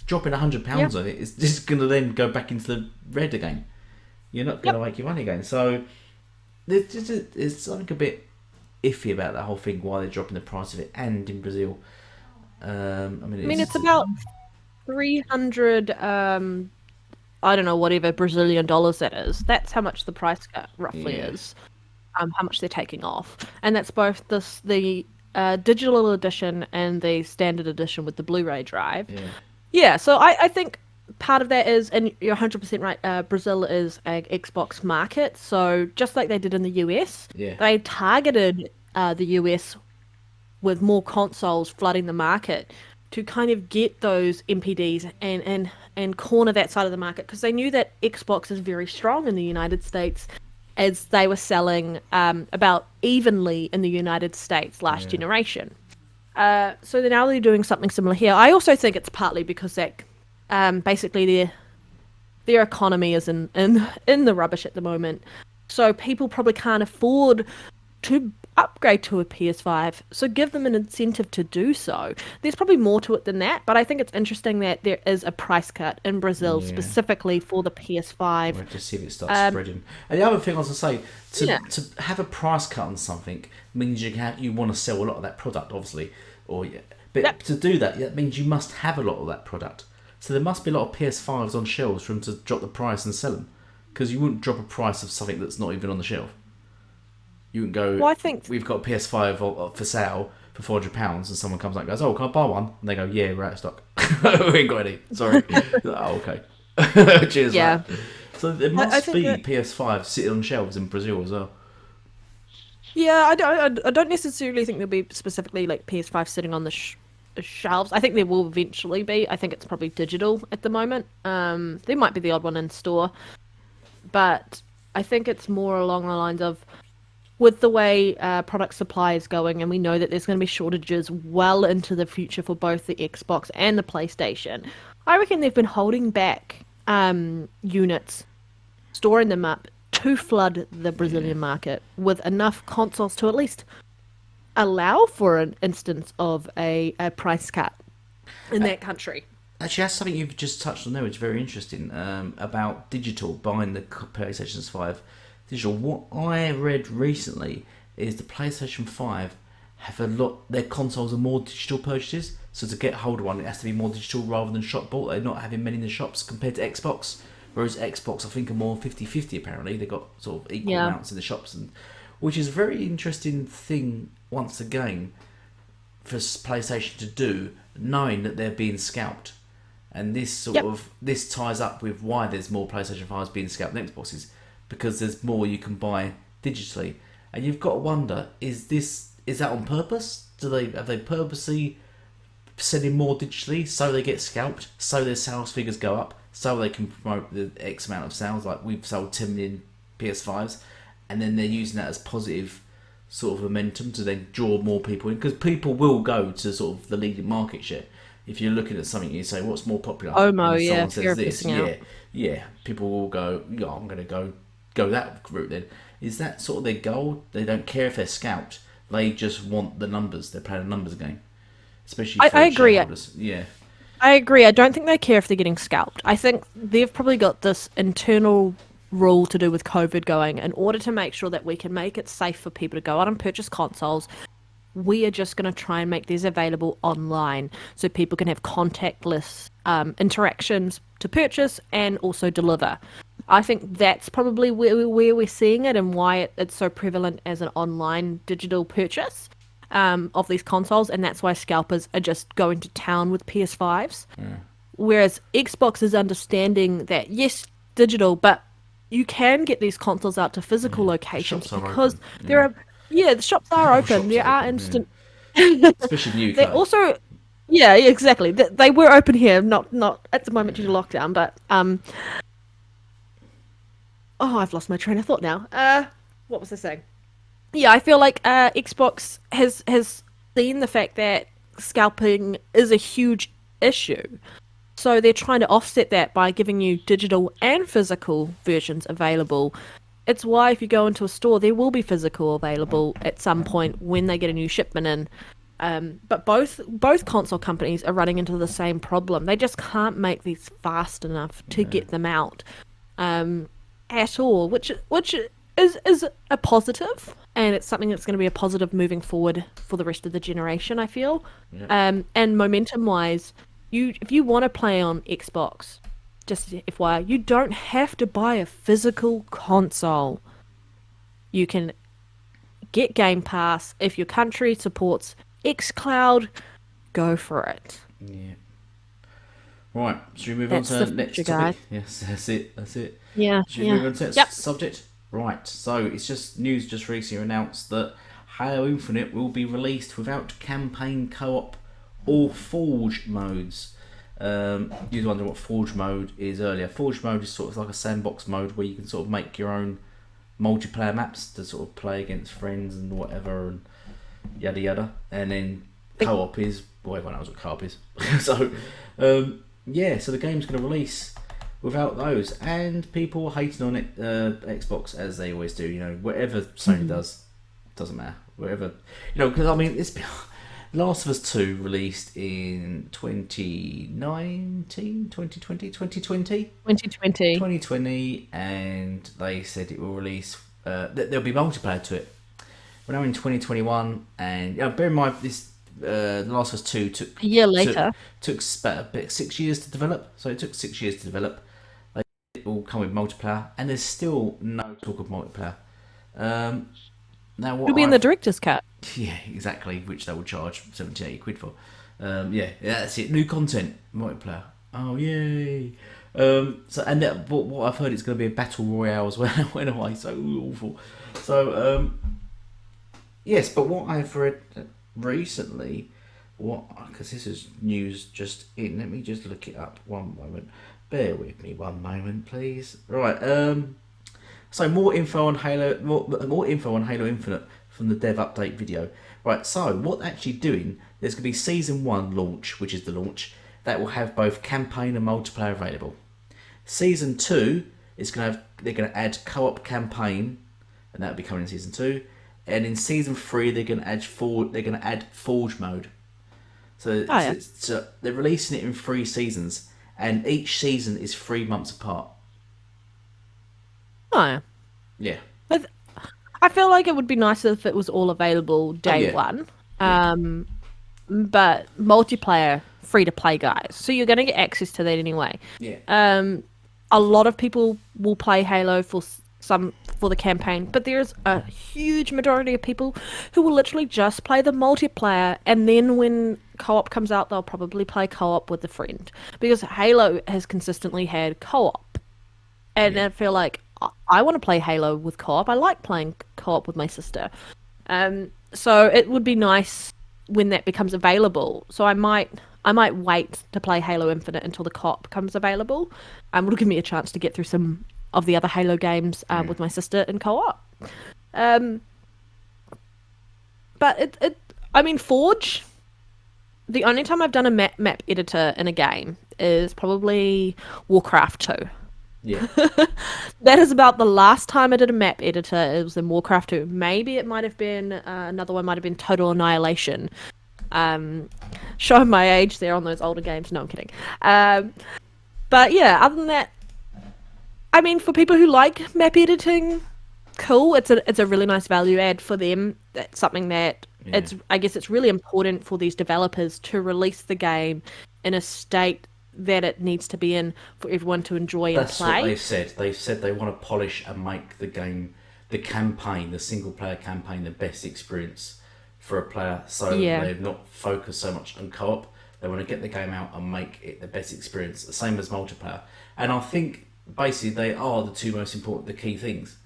dropping £100 on it is just going to then go back into the red again. You're not going to make your money again. So there's something a bit iffy about that whole thing, why they're dropping the price of it, and in Brazil. It's about 300, I don't know, whatever Brazilian dollars that is. That's how much the price cut roughly is. How much they're taking off, and that's both the digital edition and the standard edition with the Blu-ray drive. So I think part of that is, and you're 100% right, Brazil is an Xbox market, so just like they did in the US, they targeted the US with more consoles flooding the market to kind of get those MPDs and corner that side of the market, because they knew that Xbox is very strong in the United States, as they were selling about evenly in the United States last generation. So now they're doing something similar here. I also think it's partly because that basically their economy is in the rubbish at the moment. So people probably can't afford to upgrade to a PS5. So give them an incentive to do so. There's probably more to it than that, but I think it's interesting that there is a price cut in Brazil specifically for the PS5. We'll just see if it starts spreading. And the other thing I was going to say, to have a price cut on something means you want to sell a lot of that product, obviously. But to do that, that means you must have a lot of that product. So there must be a lot of PS5s on shelves for them to drop the price and sell them. Because you wouldn't drop a price of something that's not even on the shelf. You wouldn't go, well, I think we've got a PS5 for sale for £400 and someone comes up and goes, oh, can I buy one? And they go, yeah, we're out of stock. We ain't got any. Sorry. Oh, okay. Cheers, yeah. Mate. So there must be PS5 sitting on shelves in Brazil as well. Yeah, I don't necessarily think there'll be specifically like PS5 sitting on the shelves. I think there will eventually be. I think it's probably digital at the moment. There might be the odd one in store. But I think it's more along the lines of, with the way product supply is going, and we know that there's going to be shortages well into the future for both the Xbox and the PlayStation, I reckon they've been holding back units, storing them up to flood the Brazilian market with enough consoles to at least allow for an instance of a price cut in that country. Actually, that's something you've just touched on there, which is very interesting, about digital, buying the PlayStation 5 digital. What I read recently is the PlayStation 5 have their consoles are more digital purchases, so to get hold of one, it has to be more digital rather than shop bought. They're not having many in the shops compared to Xbox, whereas Xbox, I think, are more 50-50 apparently. They've got sort of equal amounts in the shops, which is a very interesting thing, once again, for PlayStation to do, knowing that they're being scalped. And this this ties up with why there's more PlayStation 5s being scalped than Xboxes, because there's more you can buy digitally. And you've got to wonder, is that on purpose? Have they purposely selling more digitally so they get scalped, so their sales figures go up, so they can promote the X amount of sales, like we've sold 10 million PS5s, and then they're using that as positive sort of momentum to then draw more people in, because people will go to sort of the leading market share. If you're looking at something, you say, what's more popular? OMO, and yeah. someone says this, yeah, people will go, I'm going to go that route then. Is that sort of their goal? They don't care if they're scalped. They just want the numbers. They're playing a numbers game. Especially for I agree. Yeah. I agree. I don't think they care if they're getting scalped. I think they've probably got this internal rule to do with COVID going. In order to make sure that we can make it safe for people to go out and purchase consoles, we are just going to try and make these available online so people can have contactless interactions to purchase and also deliver. I think that's probably where we're seeing it and why it's so prevalent as an online digital purchase of these consoles, and that's why scalpers are just going to town with PS5s. Whereas Xbox is understanding that, yes, digital, but you can get these consoles out to physical locations because there are... Yeah, the shops are open. There are instant... Especially in the UK. They also... Yeah, exactly. They were open here, not at the moment due to lockdown, but... Oh, I've lost my train of thought now. What was I saying? Yeah, I feel like Xbox has seen the fact that scalping is a huge issue. So they're trying to offset that by giving you digital and physical versions available. It's why if you go into a store, there will be physical available at some point when they get a new shipment in. But both console companies are running into the same problem. They just can't make these fast enough to get them out at all, which is a positive, and it's something that's going to be a positive moving forward for the rest of the generation, I feel. And momentum-wise, if you want to play on Xbox, just FYI, you don't have to buy a physical console. You can get Game Pass. If your country supports xCloud, go for it. Yeah. Right, should we move on to the next topic? Yes, that's it. Yeah. Should we move on to the next subject? Right, so it's just news just recently announced that Halo Infinite will be released without campaign, co-op, or Forge modes. You were wondering what Forge mode is earlier. Forge mode is sort of like a sandbox mode where you can sort of make your own multiplayer maps to sort of play against friends and whatever and yada yada. And then co-op is, well, everyone knows what co-op is. So, so the game's going to release without those. And people hating on it, Xbox, as they always do. You know, whatever Sony does, doesn't matter. Whatever, you know, because I mean, it's Last of Us 2 released in 2019, 2020, 2020? 2020. 2020, and they said it will release, there'll be multiplayer to it. We're now in 2021, and bear in mind, this Last of Us 2 took... A year later. Took about 6 years to develop, so it took 6 years to develop. It will come with multiplayer, and there's still no talk of multiplayer. Now, what it'll be in the director's cut. Yeah, exactly, which they will charge 70, 80 quid for. Yeah, that's it. New content, multiplayer. Oh, yay. So, and what I've heard, it's going to be a battle royale as well. Anyway, so awful. So, yes, but what I've read recently, because this is news just in, let me just look it up one moment. Bear with me one moment, please. Right, so more info on Halo, more info on Halo Infinite from the dev update video. Right, so what they're actually doing, there's going to be Season 1 launch, which is the launch, that will have both campaign and multiplayer available. Season 2 is they're going to add co-op campaign, and that'll be coming in Season 2. And in Season 3, they're going to add Forge mode. So, so they're releasing it in 3 seasons, and each season is 3 months apart. Oh, yeah. I feel like it would be nicer if it was all available day one. But multiplayer, free to play, guys. So you're going to get access to that anyway. Yeah. A lot of people will play Halo for the campaign, but there's a huge majority of people who will literally just play the multiplayer, and then when co-op comes out, they'll probably play co-op with a friend, because Halo has consistently had co-op, and I feel like I want to play Halo with co-op. I like playing co-op with my sister. So it would be nice when that becomes available. So I might wait to play Halo Infinite until the co-op becomes available. It'll give me a chance to get through some of the other Halo games with my sister in co-op. But I mean, Forge, the only time I've done a map editor in a game is probably Warcraft 2. Yeah. That is about the last time I did a map editor. It was in Warcraft 2. Maybe it might have been, another one might have been Total Annihilation. Showing my age there on those older games. No, I'm kidding. But yeah, other than that, I mean, for people who like map editing, cool. It's a really nice value add for them. That's something that I guess it's really important for these developers to release the game in a state that it needs to be in for everyone to enjoy and play. That's what they've said. They've said they want to polish and make the game, the campaign, the single player campaign, the best experience for a player. So they've not focused so much on co-op. They want to get the game out and make it the best experience, the same as multiplayer. And I think basically they are the two most important, the key things.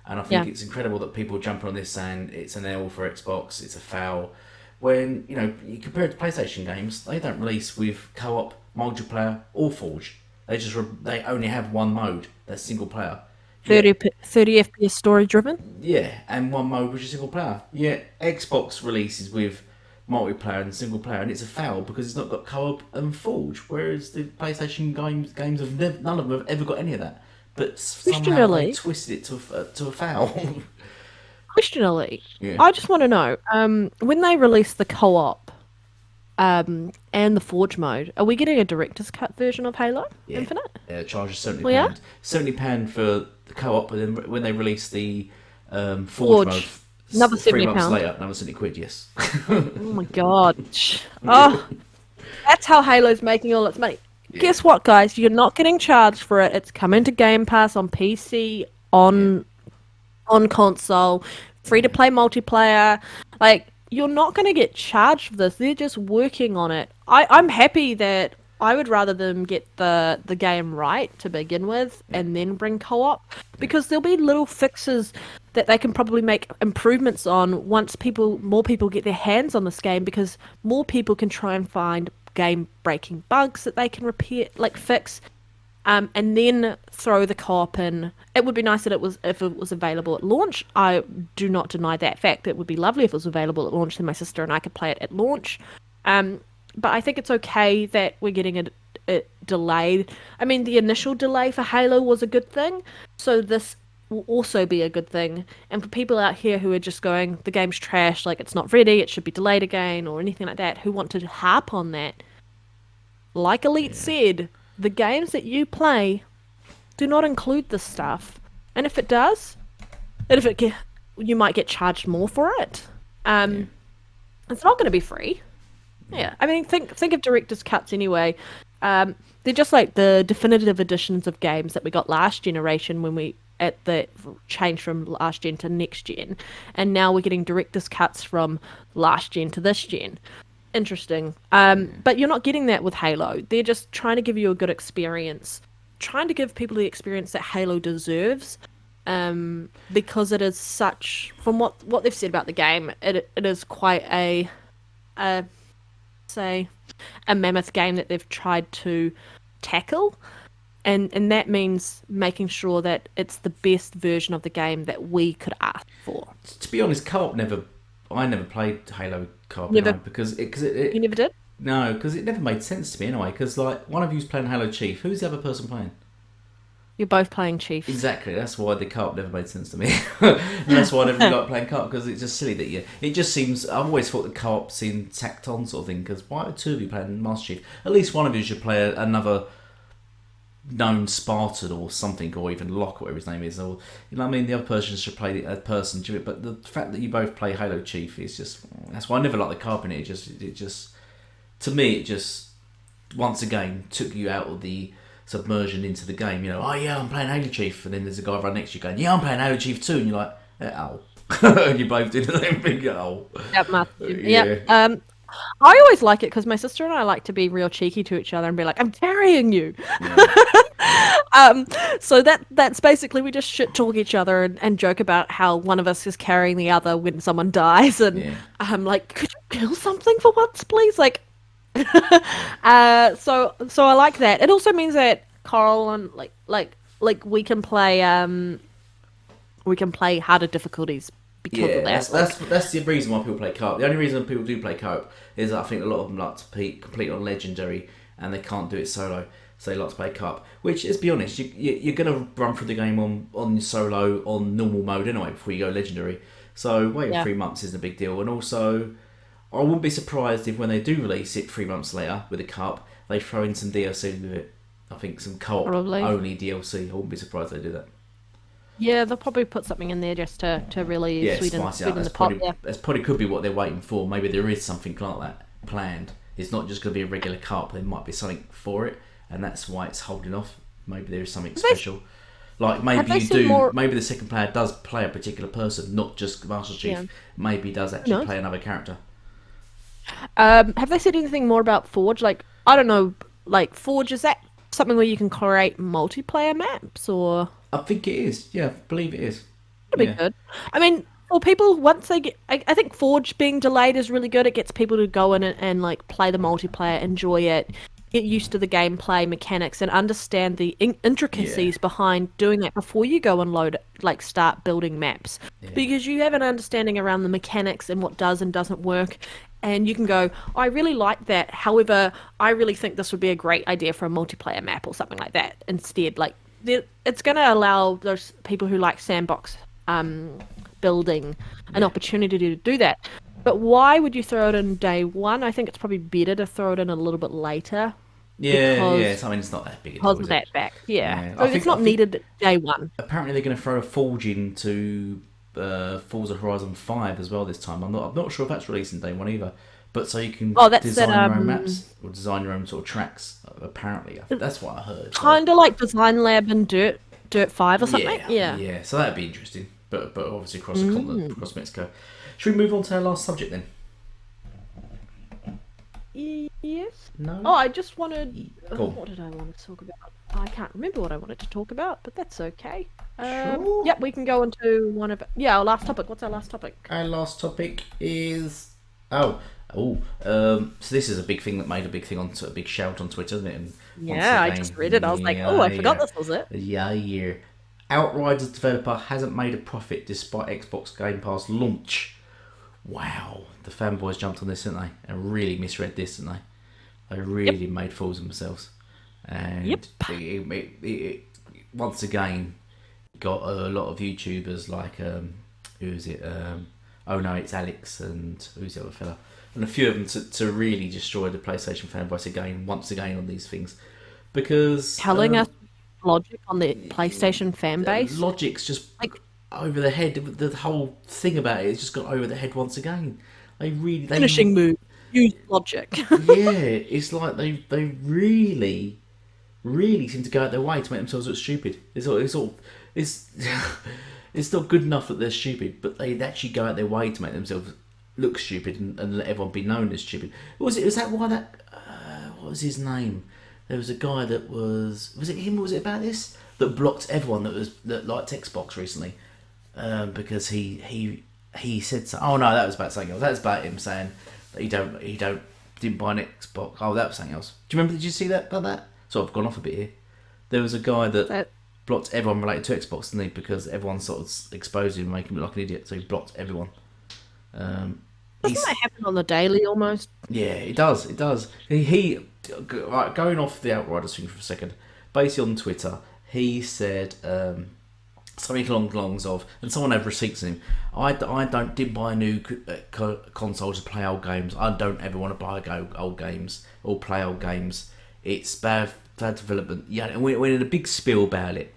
And I think it's incredible that people jump on this and it's an L for Xbox, it's a foul. When, you compare it to PlayStation games, they don't release with co-op, multiplayer or Forge. They only have one mode, that's single player. 30 FPS story driven? Yeah, and one mode which is single player. Yeah, Xbox releases with multiplayer and single player, and it's a foul because it's not got co-op and Forge, whereas the PlayStation games have none of them have ever got any of that. But somehow they twisted it to a foul. Questionally, I just want to know, when they release the co-op and the Forge mode, are we getting a director's cut version of Halo Infinite? Yeah, it charges £70. £70 for the co-op, and then when they release the Forge mode, another £70. 3 months later, another £70, yes. Oh my god. Oh, that's how Halo's making all its money. Yeah. Guess what, guys? You're not getting charged for it. It's coming to Game Pass on PC, on console, free to play multiplayer. Like, you're not going to get charged for this. They're just working on it. I'm happy that I would rather them get the game right to begin with and then bring co-op, because there'll be little fixes that they can probably make improvements on once more people get their hands on this game, because more people can try and find game-breaking bugs that they can fix, and then throw the co-op in. It would be nice that if it was available at launch. I do not deny that fact. It would be lovely if it was available at launch, then my sister and I could play it at launch. But I think it's okay that we're getting it delayed. I mean, the initial delay for Halo was a good thing, so this will also be a good thing. And for people out here who are just going, the game's trash, like it's not ready, it should be delayed again, or anything like that, who want to harp on that, like Elite said, the games that you play do not include this stuff. And if it does, and if it you might get charged more for it. It's not going to be free. Yeah, I mean, think of director's cuts anyway. They're just like the definitive editions of games that we got last generation when we at the change from last gen to next gen, and now we're getting director's cuts from last gen to this gen. Interesting. But you're not getting that with Halo. They're just trying to give you a good experience, trying to give people the experience that Halo deserves. Because it is such, from what they've said about the game, it is quite a mammoth game that they've tried to tackle, and that means making sure that it's the best version of the game that we could ask for. To be honest, co-op I never played Halo co-op because you never did. No, because it never made sense to me anyway. Because like one of you's playing Halo Chief, who's the other person playing? You're both playing Chief. Exactly. That's why the co-op never made sense to me. And that's why I never liked playing co-op, because it's just silly that it just seems. I've always thought the co-op seemed tacked on sort of thing. Because why are two of you playing Master Chief? At least one of you should play another known Spartan or something, or even Locke, whatever his name is. Or you know what I mean. The other person should play a person. But the fact that you both play Halo Chief is just. That's why I never liked the co-op in it. It just to me it just once again took you out of the submersion into the game. You know, oh yeah, I'm playing Halo Chief, and then there's a guy right next to you going, yeah, I'm playing Halo Chief too, and you're like, oh. And you both did the same thing. Oh. Yeah. I always like it because my sister and I like to be real cheeky to each other and be like, I'm carrying you. Yeah. So that's basically, we just shit talk each other and joke about how one of us is carrying the other when someone dies, and I'm like, could you kill something for once, please? Like, so I like that. It also means that Coral and like we can play harder difficulties because of that. That's the reason why people play co-op. The only reason people do play co-op is that I think a lot of them like to complete on Legendary and they can't do it solo, so they like to play co-op. Which, let's be honest, you're gonna run through the game on solo on normal mode anyway before you go Legendary. So waiting 3 months isn't a big deal, and also I wouldn't be surprised if when they do release it 3 months later with a co-op, they throw in some DLC with it. I think some co-op only DLC. I wouldn't be surprised if they do that. Yeah, they'll probably put something in there just to really sweeten the pot. That's probably could be what they're waiting for. Maybe there is something like that planned. It's not just going to be a regular co-op. There might be something for it, and that's why it's holding off. Maybe there is something special. Like maybe maybe the second player does play a particular person, not just Master Chief. Yeah. Maybe does actually play another character. Have they said anything more about Forge? Like, I don't know, like Forge, is that something where you can create multiplayer maps, or? I think it is. Yeah, I believe it is. It'll be good. I mean, for people, once they get, I think Forge being delayed is really good. It gets people to go in and like play the multiplayer, enjoy it, get used to the gameplay mechanics, and understand the intricacies behind doing that before you go and start building maps. Yeah. Because you have an understanding around the mechanics and what does and doesn't work. And you can go, I really like that. However, I really think this would be a great idea for a multiplayer map or something like that. Instead, like, it's going to allow those people who like sandbox building an opportunity to do that. But why would you throw it in day one? I think it's probably better to throw it in a little bit later. Yeah. I mean, it's not that big a deal, because of that back. Yeah. So it's not needed day one. Apparently, they're going to throw a Forge into Forza Horizon 5 as well this time. I'm not sure if that's releasing day one either. But so you can design your own maps or design your own sort of tracks. Apparently, that's what I heard. Kind of like Design Lab and Dirt 5 or something. Yeah. So that'd be interesting. But obviously across the continent, across Mexico. Should we move on to our last subject then? Yes. No. Oh, I just wanted. What did I want to talk about? I can't remember what I wanted to talk about, but that's okay. Sure. Yep, we can go into one of. Yeah, our last topic. What's our last topic? Our last topic is. So this is a big thing that made a big thing a big shout on Twitter, isn't it? And I just read it. I was like, I forgot this was it. Yeah. Outriders developer hasn't made a profit despite Xbox Game Pass launch. Wow, the fanboys jumped on this, didn't they? And really misread this, didn't they? They really made fools of themselves. and Yep. it once again got a lot of YouTubers like who is it? Oh no, it's Alex and who's the other fella? And a few of them to really destroy the PlayStation fanboys again, once again on these things, because Telling us logic on the PlayStation fan base. logic's just Like, over the head. The whole thing about it is just got over the head once again. They finishing move. Use logic. yeah, it's like they really seem to go out their way to make themselves look stupid. It's it's not good enough that they're stupid, but they actually go out their way to make themselves look stupid and let everyone be known as stupid. Was that why that? What was his name? There was a guy that was it him? Was it about this that blocked everyone that liked Xbox recently because he said so. Oh no, that was about something else. That was about him saying that he didn't buy an Xbox. Oh, that was something else. Do you remember? Did you see that about that? So I've gone off a bit here. There was a guy that blocked everyone related to Xbox, didn't he? Because everyone sort of exposed him and making him look like an idiot. So he blocked everyone. Doesn't that happen on the daily almost? Yeah, it does. It does. Right, going off the Outriders thing for a second. Basically on Twitter, he said something along the lines of, and someone had receipts in him. I didn't buy a new console to play old games. I don't ever want to buy old games or play old games. It's bad development. Yeah, and we went in a big spiel about it.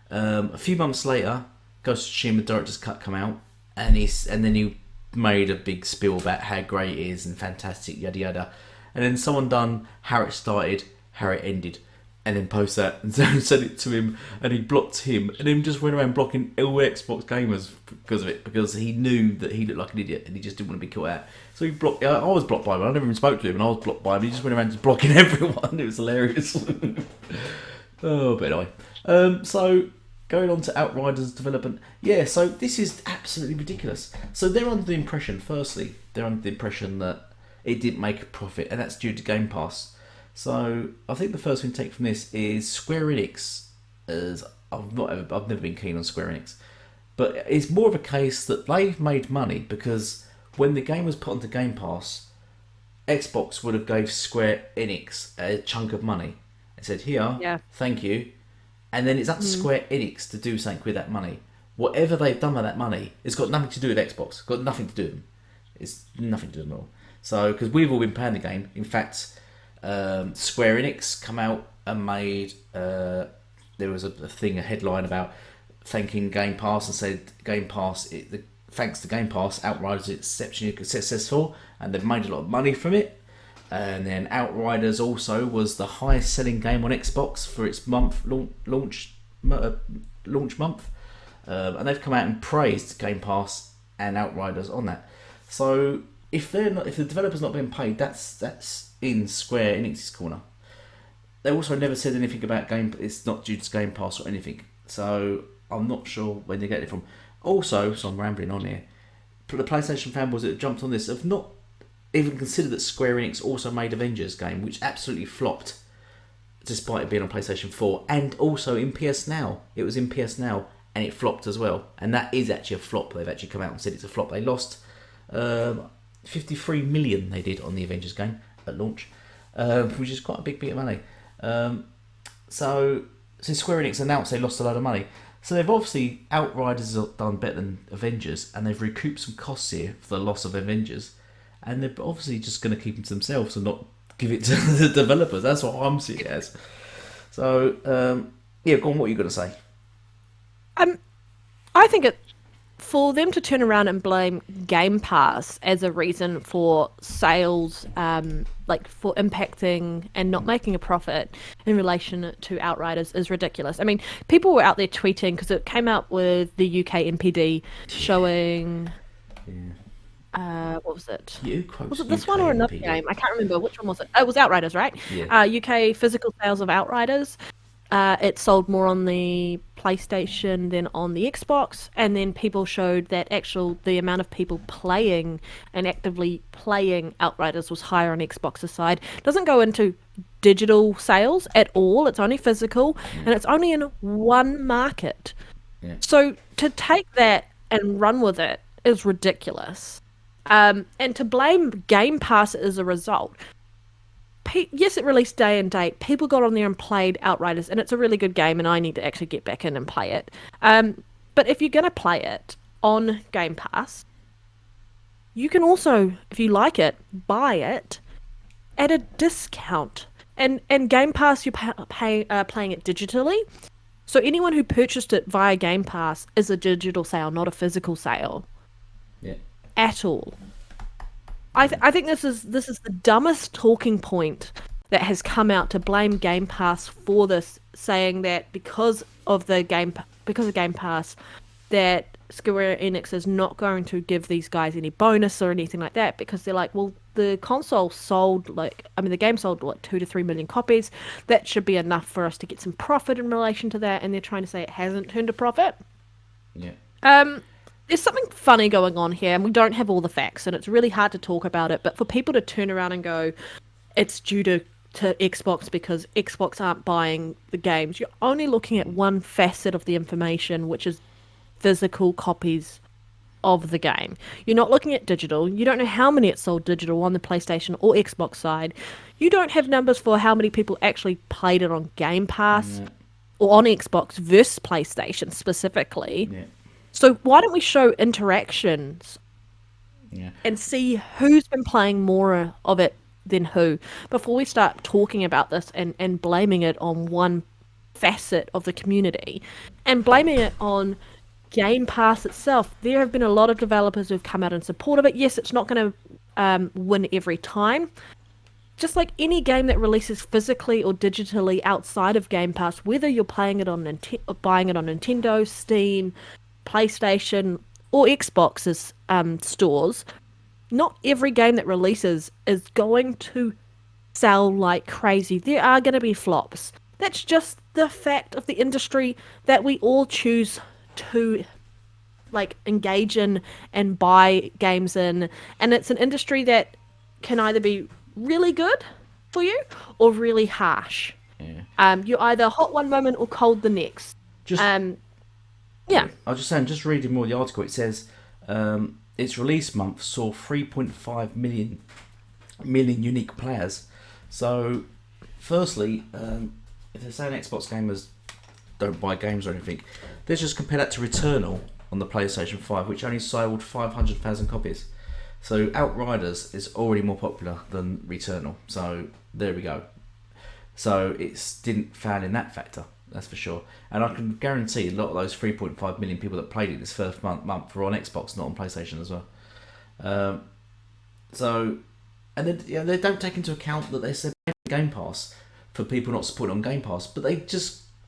A few months later, Ghost of Tsushima Director's Cut come out, and then he made a big spiel about how great it is and fantastic, yada yada. And then someone done how it started, how it ended, and then post that and sent it to him, and he blocked him, and then just went around blocking all Xbox gamers because of it, because he knew that he looked like an idiot and he just didn't want to be caught out. So he blocked. I was blocked by him. I never even spoke to him, and I was blocked by him. He just went around just blocking everyone. It was hilarious. Oh, but anyway. So going on to Outriders development. Yeah, so this is absolutely ridiculous. So they're under the impression, firstly, that it didn't make a profit, and that's due to Game Pass. So I think the first thing to take from this is Square Enix. I've never been keen on Square Enix, but it's more of a case that they've made money because when the game was put onto Game Pass, Xbox would have gave Square Enix a chunk of money and said, "Here, thank you," and then it's up to Square Enix to do something with that money. Whatever they've done with that money, it's got nothing to do with Xbox. Got nothing to do with them. It's nothing to do with them at all. So, because we've all been playing the game. In fact, Square Enix come out and made there was a headline about thanking Game Pass and said Game Pass, thanks to Game Pass, Outriders is exceptionally successful and they've made a lot of money from it. And then Outriders also was the highest selling game on Xbox for its launch month, and they've come out and praised Game Pass and Outriders on that. So if the developer's not being paid, that's in Square Enix's corner. They also never said anything about it's not due to Game Pass or anything. So I'm not sure where they get it from. Also, so I'm rambling on here, the PlayStation fanboys that jumped on this have not even considered that Square Enix also made Avengers game, which absolutely flopped, despite it being on PlayStation 4 and also in PS Now. It was in PS Now and it flopped as well. And that is actually a flop. They've actually come out and said it's a flop. They lost 53 million they did on the Avengers game at launch, which is quite a big bit of money. So since Square Enix announced they lost a lot of money, so they've obviously, Outriders have done better than Avengers, and they've recouped some costs here for the loss of Avengers, and they're obviously just going to keep it to themselves and not give it to the developers. That's what I'm seeing it as. So yeah, go on. What are you going to say? I think for them to turn around and blame Game Pass as a reason for sales, like for impacting and not making a profit in relation to Outriders is ridiculous. I mean, people were out there tweeting because it came out with the UK NPD showing. What was it? Was it this UK one or another NPD? game? I can't remember. Which one was it? It was Outriders, right? Yeah. UK physical sales of Outriders. It sold more on the PlayStation than on the Xbox, and then people showed that the amount of people playing and actively playing Outriders was higher on Xbox's side. Doesn't go into digital sales at all. It's only physical, and it's only in one market. Yeah. So to take that and run with it is ridiculous. And to blame Game Pass as a result. yes, it released day and date. People got on there and played Outriders, and it's a really good game, and I need to actually get back in and play it. But if you're going to play it on Game Pass, you can also, if you like it, buy it at a discount. And Game Pass, you're playing it digitally. So anyone who purchased it via Game Pass is a digital sale, not a physical sale. Yeah. At all. I think this is the dumbest talking point that has come out to blame Game Pass for this, saying that because of Game Pass, that Square Enix is not going to give these guys any bonus or anything like that, because they're like, well, the console sold the game sold 2 to 3 million copies. That should be enough for us to get some profit in relation to that, and they're trying to say it hasn't turned a profit. Yeah. There's something funny going on here, and we don't have all the facts, and it's really hard to talk about it, but for people to turn around and go, it's due to Xbox because Xbox aren't buying the games, you're only looking at one facet of the information, which is physical copies of the game. You're not looking at digital. You don't know how many it sold digital on the PlayStation or Xbox side. You don't have numbers for how many people actually played it on Game Pass or on Xbox versus PlayStation specifically. Yeah. So why don't we show interactions and see who's been playing more of it than who before we start talking about this and blaming it on one facet of the community and blaming it on Game Pass itself. There have been a lot of developers who've come out in support of it. Yes, it's not going to win every time. Just like any game that releases physically or digitally outside of Game Pass, whether you're playing it on buying it on Nintendo, Steam, PlayStation, or Xbox's stores, not every game that releases is going to sell like crazy. There are going to be flops. That's just the fact of the industry that we all choose to engage in and buy games in, and it's an industry that can either be really good for you or really harsh. You're either hot one moment or cold the next. I was just saying, just reading more of the article, it says its release month saw 3.5 million unique players. So, firstly, if they're saying Xbox gamers don't buy games or anything, let's just compare that to Returnal on the PlayStation 5, which only sold 500,000 copies. So Outriders is already more popular than Returnal. So there we go. So it didn't fail in that factor, that's for sure. And I can guarantee a lot of those 3.5 million people that played it this first month were on Xbox, not on PlayStation as well. And then they don't take into account that they said Game Pass for people not supporting on Game Pass, but they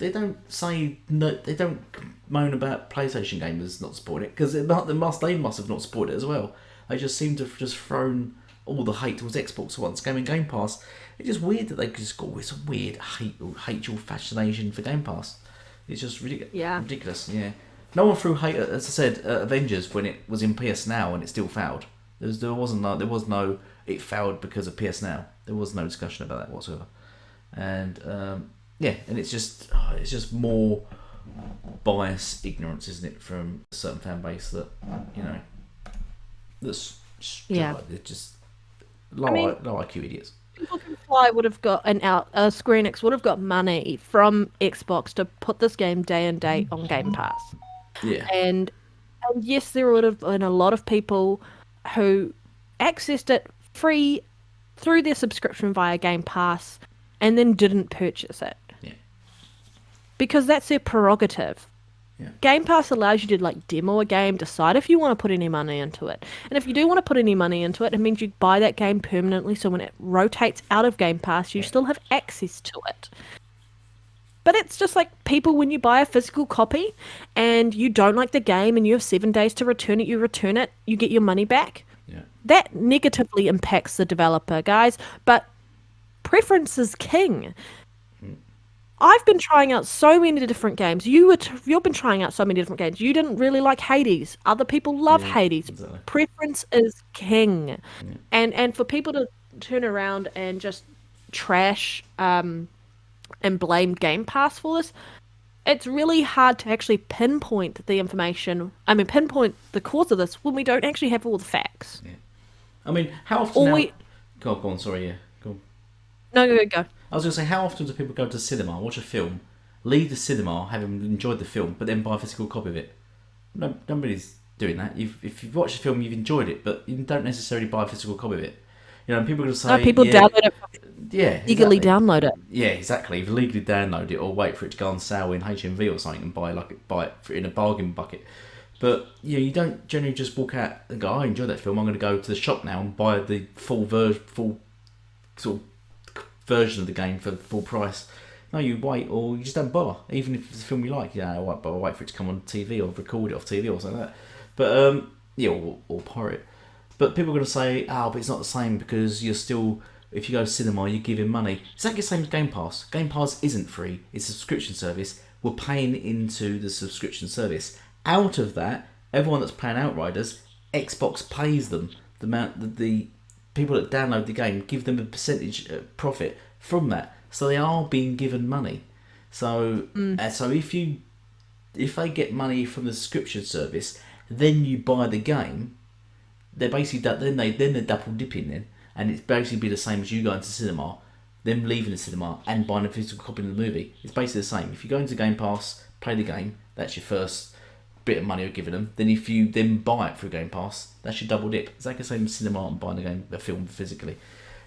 don't say no. They don't moan about PlayStation gamers not supporting it, because they must have not supported it as well. They just seem to have just thrown all the hate towards Xbox once Game Pass. It's just weird that they just got this weird hateful fascination for Game Pass. It's just ridiculous. Yeah, no one threw hate, as I said, Avengers when it was in PS Now and it still failed. There was no it failed because of PS Now. There was no discussion about that whatsoever. And and it's just more bias, ignorance, isn't it, from a certain fan base that that's they're just low IQ idiots. People Can Fly would have got Square Enix would have got money from Xbox to put this game day and date on Game Pass. Yeah. And yes, there would have been a lot of people who accessed it free through their subscription via Game Pass and then didn't purchase it. Yeah. Because that's their prerogative. Yeah. Game Pass allows you to demo a game, decide if you want to put any money into it. And if you do want to put any money into it, it means you buy that game permanently, so when it rotates out of Game Pass, you still have access to it. But it's just like people, when you buy a physical copy and you don't like the game and you have 7 days to return it, you get your money back. Yeah. That negatively impacts the developer, guys. But preference is king. I've been trying out so many different games. You've been trying out so many different games. You didn't really like Hades. Other people love Hades. Exactly. Preference is king. Yeah. And for people to turn around and just trash and blame Game Pass for this, it's really hard to actually pinpoint the information. Pinpoint the cause of this when we don't actually have all the facts. Yeah. How often... Go on, sorry, yeah. Go on. No, go. I was going to say, how often do people go to the cinema, watch a film, leave the cinema, having enjoyed the film, but then buy a physical copy of it? No, nobody's doing that. If you've watched the film, you've enjoyed it, but you don't necessarily buy a physical copy of it. You know, and people are going to say... No, people download it. Yeah, legally download it. Yeah, exactly. Either legally download it or wait for it to go on sale in HMV or something and buy it in a bargain bucket. But you don't generally just walk out and go, I enjoy that film, I'm going to go to the shop now and buy the full sort of version of the game for full price. No, you wait, or you just don't bother. Even if it's a film you like, I'll wait for it to come on TV or record it off TV or something like that. But or pirate it. But people are going to say, but it's not the same because you're still, if you go to cinema, you're giving money. It's exactly the same as Game Pass. Game Pass isn't free. It's a subscription service. We're paying into the subscription service. Out of that, everyone that's playing Outriders, Xbox pays them. The people that download the game give them a percentage profit from that. So they are being given money. So so if they get money from the subscription service, then you buy the game. They're basically they're double dipping then, and it's basically be the same as you going to cinema, them leaving the cinema and buying a physical copy of the movie. It's basically the same. If you go into Game Pass, play the game, that's your first bit of money you're giving them. Then if you then buy it through Game Pass, that's your double dip. It's like the same as cinema and buying a film physically.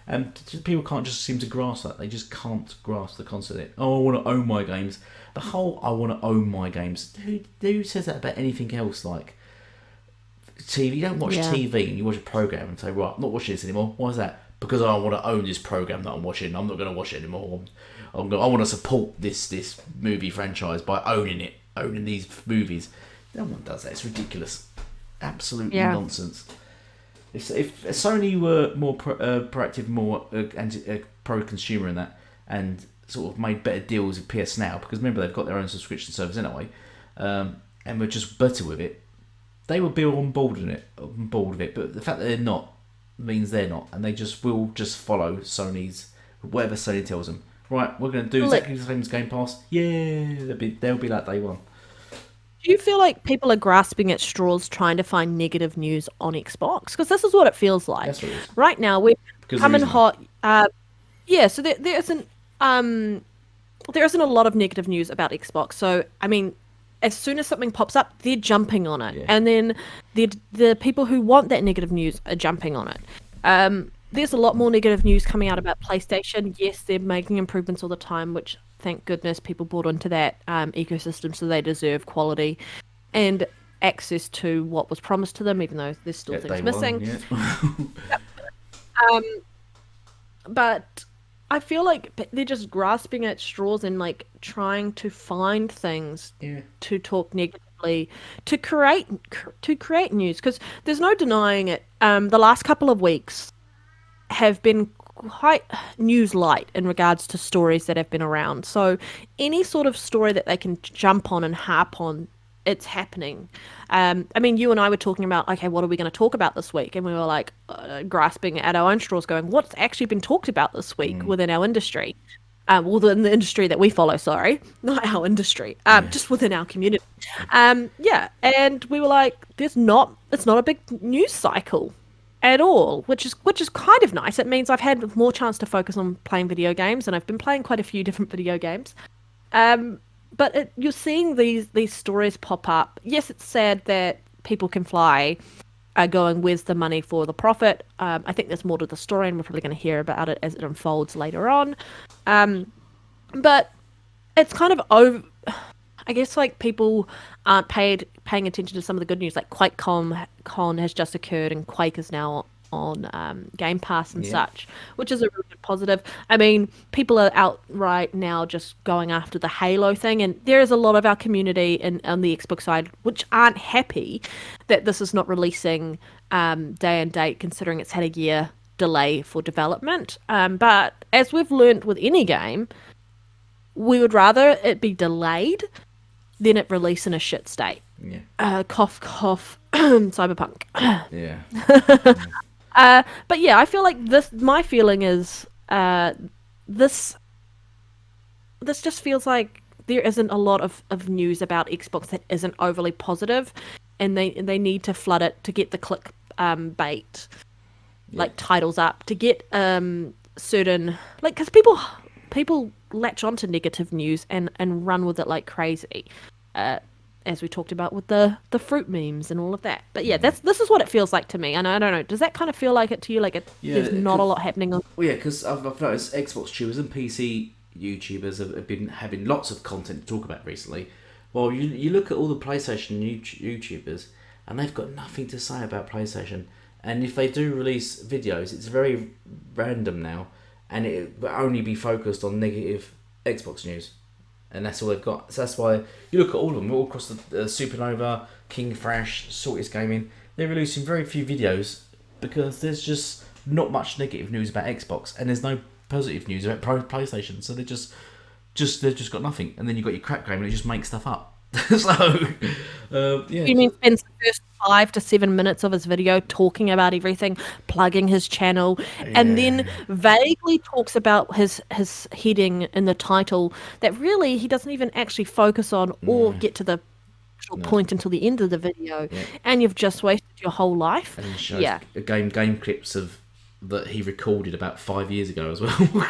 And people can't just seem to grasp that. They just can't grasp the concept of it. I want to own my games. The whole I want to own my games. Who says that about anything else? Like TV, you don't watch TV and you watch a program and say, right, I'm not watching this anymore. Why is that? Because I want to own this program that I'm watching. I'm not going to watch it anymore. I want to support this movie franchise by owning these movies. No one does that. It's ridiculous. Absolutely nonsense. If Sony were more proactive, more pro-consumer in that, and sort of made better deals with PS Now, because remember they've got their own subscription service anyway, and were just better with it, they would be on board with it. But the fact that they're not means they're not, and they will just follow Sony's whatever Sony tells them. Right, we're going to do exactly the same as Game Pass. Yeah, they'll be like day one. Do you feel like people are grasping at straws trying to find negative news on Xbox? Because this is what it feels like. That's what it is. Right now, we're coming hot. So there isn't a lot of negative news about Xbox. So, I mean, as soon as something pops up, they're jumping on it. Yeah. And then the people who want that negative news are jumping on it. There's a lot more negative news coming out about PlayStation. Yes, they're making improvements all the time, which thank goodness people bought into that ecosystem, so they deserve quality and access to what was promised to them, even though there's still things missing. But I feel like they're just grasping at straws and like trying to find things to talk negatively to create news, because there's no denying it. The last couple of weeks have been quite news light in regards to stories that have been around. So any sort of story that they can jump on and harp on, it's happening. I mean, you and I were talking about, okay, what are we going to talk about this week? And we were like grasping at our own straws going, what's actually been talked about this week within our industry? Within the industry that we follow, sorry, not our industry, just within our community. And we were like, it's not a big news cycle at all, which is kind of nice. It means I've had more chance to focus on playing video games, and I've been playing quite a few different video games. But you're seeing these stories pop up. Yes, it's sad that People Can Fly are going, where's the money for the profit? I think there's more to the story, and we're probably going to hear about it as it unfolds later on. But it's kind of over. I guess like people aren't paying attention to some of the good news, like QuakeCon has just occurred, and Quake is now on Game Pass and such, which is a really good positive. I mean, people are out right now just going after the Halo thing, and there is a lot of our community on the Xbox side which aren't happy that this is not releasing day and date, considering it's had a year delay for development. But as we've learnt with any game, we would rather it be delayed than it release in a shit state. Yeah. Cough, cough, Cyberpunk. Yeah. But yeah, I feel like my feeling is this just feels like there isn't a lot of news about Xbox that isn't overly positive, and they need to flood it to get the click bait, like titles up, to get certain, like, because people latch onto negative news and run with it like crazy, as we talked about with the fruit memes and all of that. But yeah, this is what it feels like to me. And I don't know, does that kind of feel like it to you? Like there's not a lot happening on. Well, yeah, because I've noticed Xbox tubers and PC YouTubers have been having lots of content to talk about recently. Well, you look at all the PlayStation YouTubers, and they've got nothing to say about PlayStation. And if they do release videos, it's very random now, and it will only be focused on negative Xbox news. And that's all they've got. So that's why you look at all of them, all across the Supernova, King Thrash, Sortis Gaming, they're releasing very few videos because there's just not much negative news about Xbox, and there's no positive news about PlayStation. So they've just got nothing. And then you've got your crap game, and it just makes stuff up. So, yeah. You mean spends the first 5 to 7 minutes of his video talking about everything, plugging his channel, and then vaguely talks about his heading in the title that really he doesn't even actually focus on or get to the point until the end of the video, and you've just wasted your whole life. And he shows game clips that he recorded about 5 years ago as well.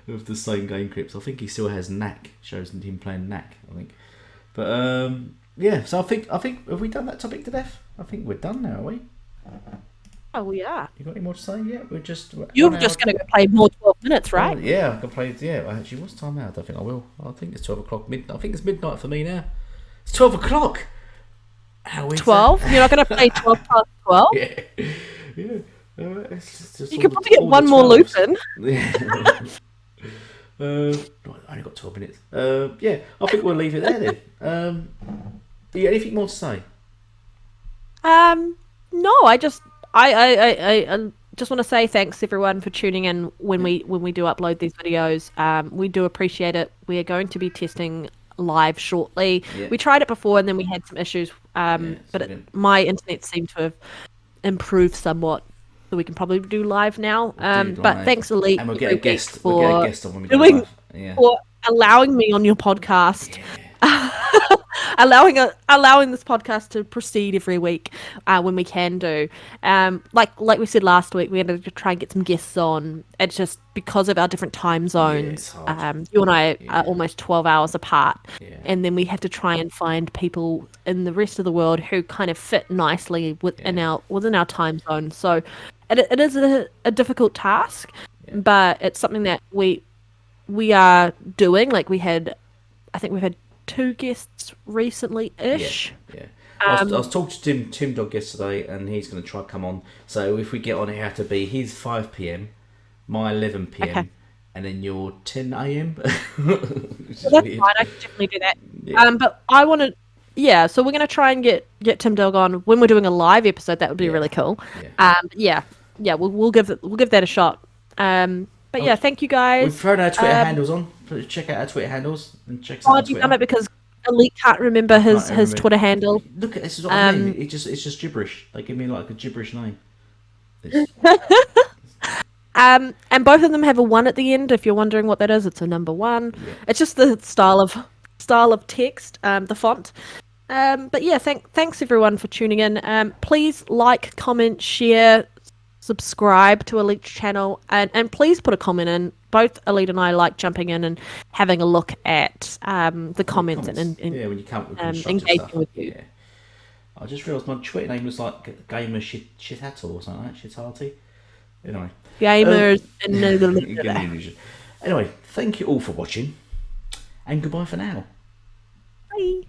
Of the same game clips. I think he still has Knack. Shows him playing Knack, I think. But yeah, so I think have we done that topic to death? I think we're done now, are we? Oh, we are. You got any more to say? Yeah, we're just. You're just going to go play more 12 minutes, right? Yeah, I can play. Yeah, actually, what's time now? I don't think I will. I think it's 12 o'clock midnight. I think it's midnight for me now. It's 12 o'clock. How is 12? That? You're not going to play 12 past 12? Yeah. It's just you could probably get one more loop in. Yeah. I only got 12 minutes. Yeah, I think we'll leave it there then. Yeah, anything more to say? No, I just want to say thanks everyone for tuning in when we do upload these videos. We do appreciate it. We are going to be testing live shortly. Yeah. We tried it before and then we had some issues. But my internet seemed to have improved somewhat. So we can probably do live now. But thanks, Elite, and we'll get a guest. for allowing me on your podcast. Yeah. allowing this podcast to proceed every week when we can do. Like we said last week, we had to try and get some guests on. It's just because of our different time zones. You and I are almost 12 hours apart, and then we have to try and find people in the rest of the world who kind of fit nicely within our time zone. So it is a difficult task, but it's something that we are doing. Like I think we've had 2 guests recently-ish. Yeah. I was talking to Tim Dog yesterday, and he's going to try to come on. So if we get on, it have to be his 5 p.m, my 11 p.m, and then your 10 a.m. That's fine. I can definitely do that. Yeah. But I want to. Yeah, so we're going to try and get Tim Dog on when we're doing a live episode. That would be really cool. We'll give that a shot. But yeah, thank you guys. We've thrown our Twitter handles on. Check out our Twitter handles and check out. Oh, you've done it because Elite can't remember his Twitter handle. Look, this is what I mean. It's just gibberish. They give me like a gibberish name. And both of them have a 1 at the end. If you're wondering what that is, it's a number 1. Yeah. It's just the style of text, the font. But yeah, thanks everyone for tuning in. Please like, comment, share, subscribe to Elite's channel, and please put a comment in. Both Elite and I like jumping in and having a look at the comments and when you come engaging with you. Yeah. I just realised my Twitter name was like Gamer Shitato or something like that. Shitarty. Anyway. Gamers Anyway, thank you all for watching, and goodbye for now. Bye.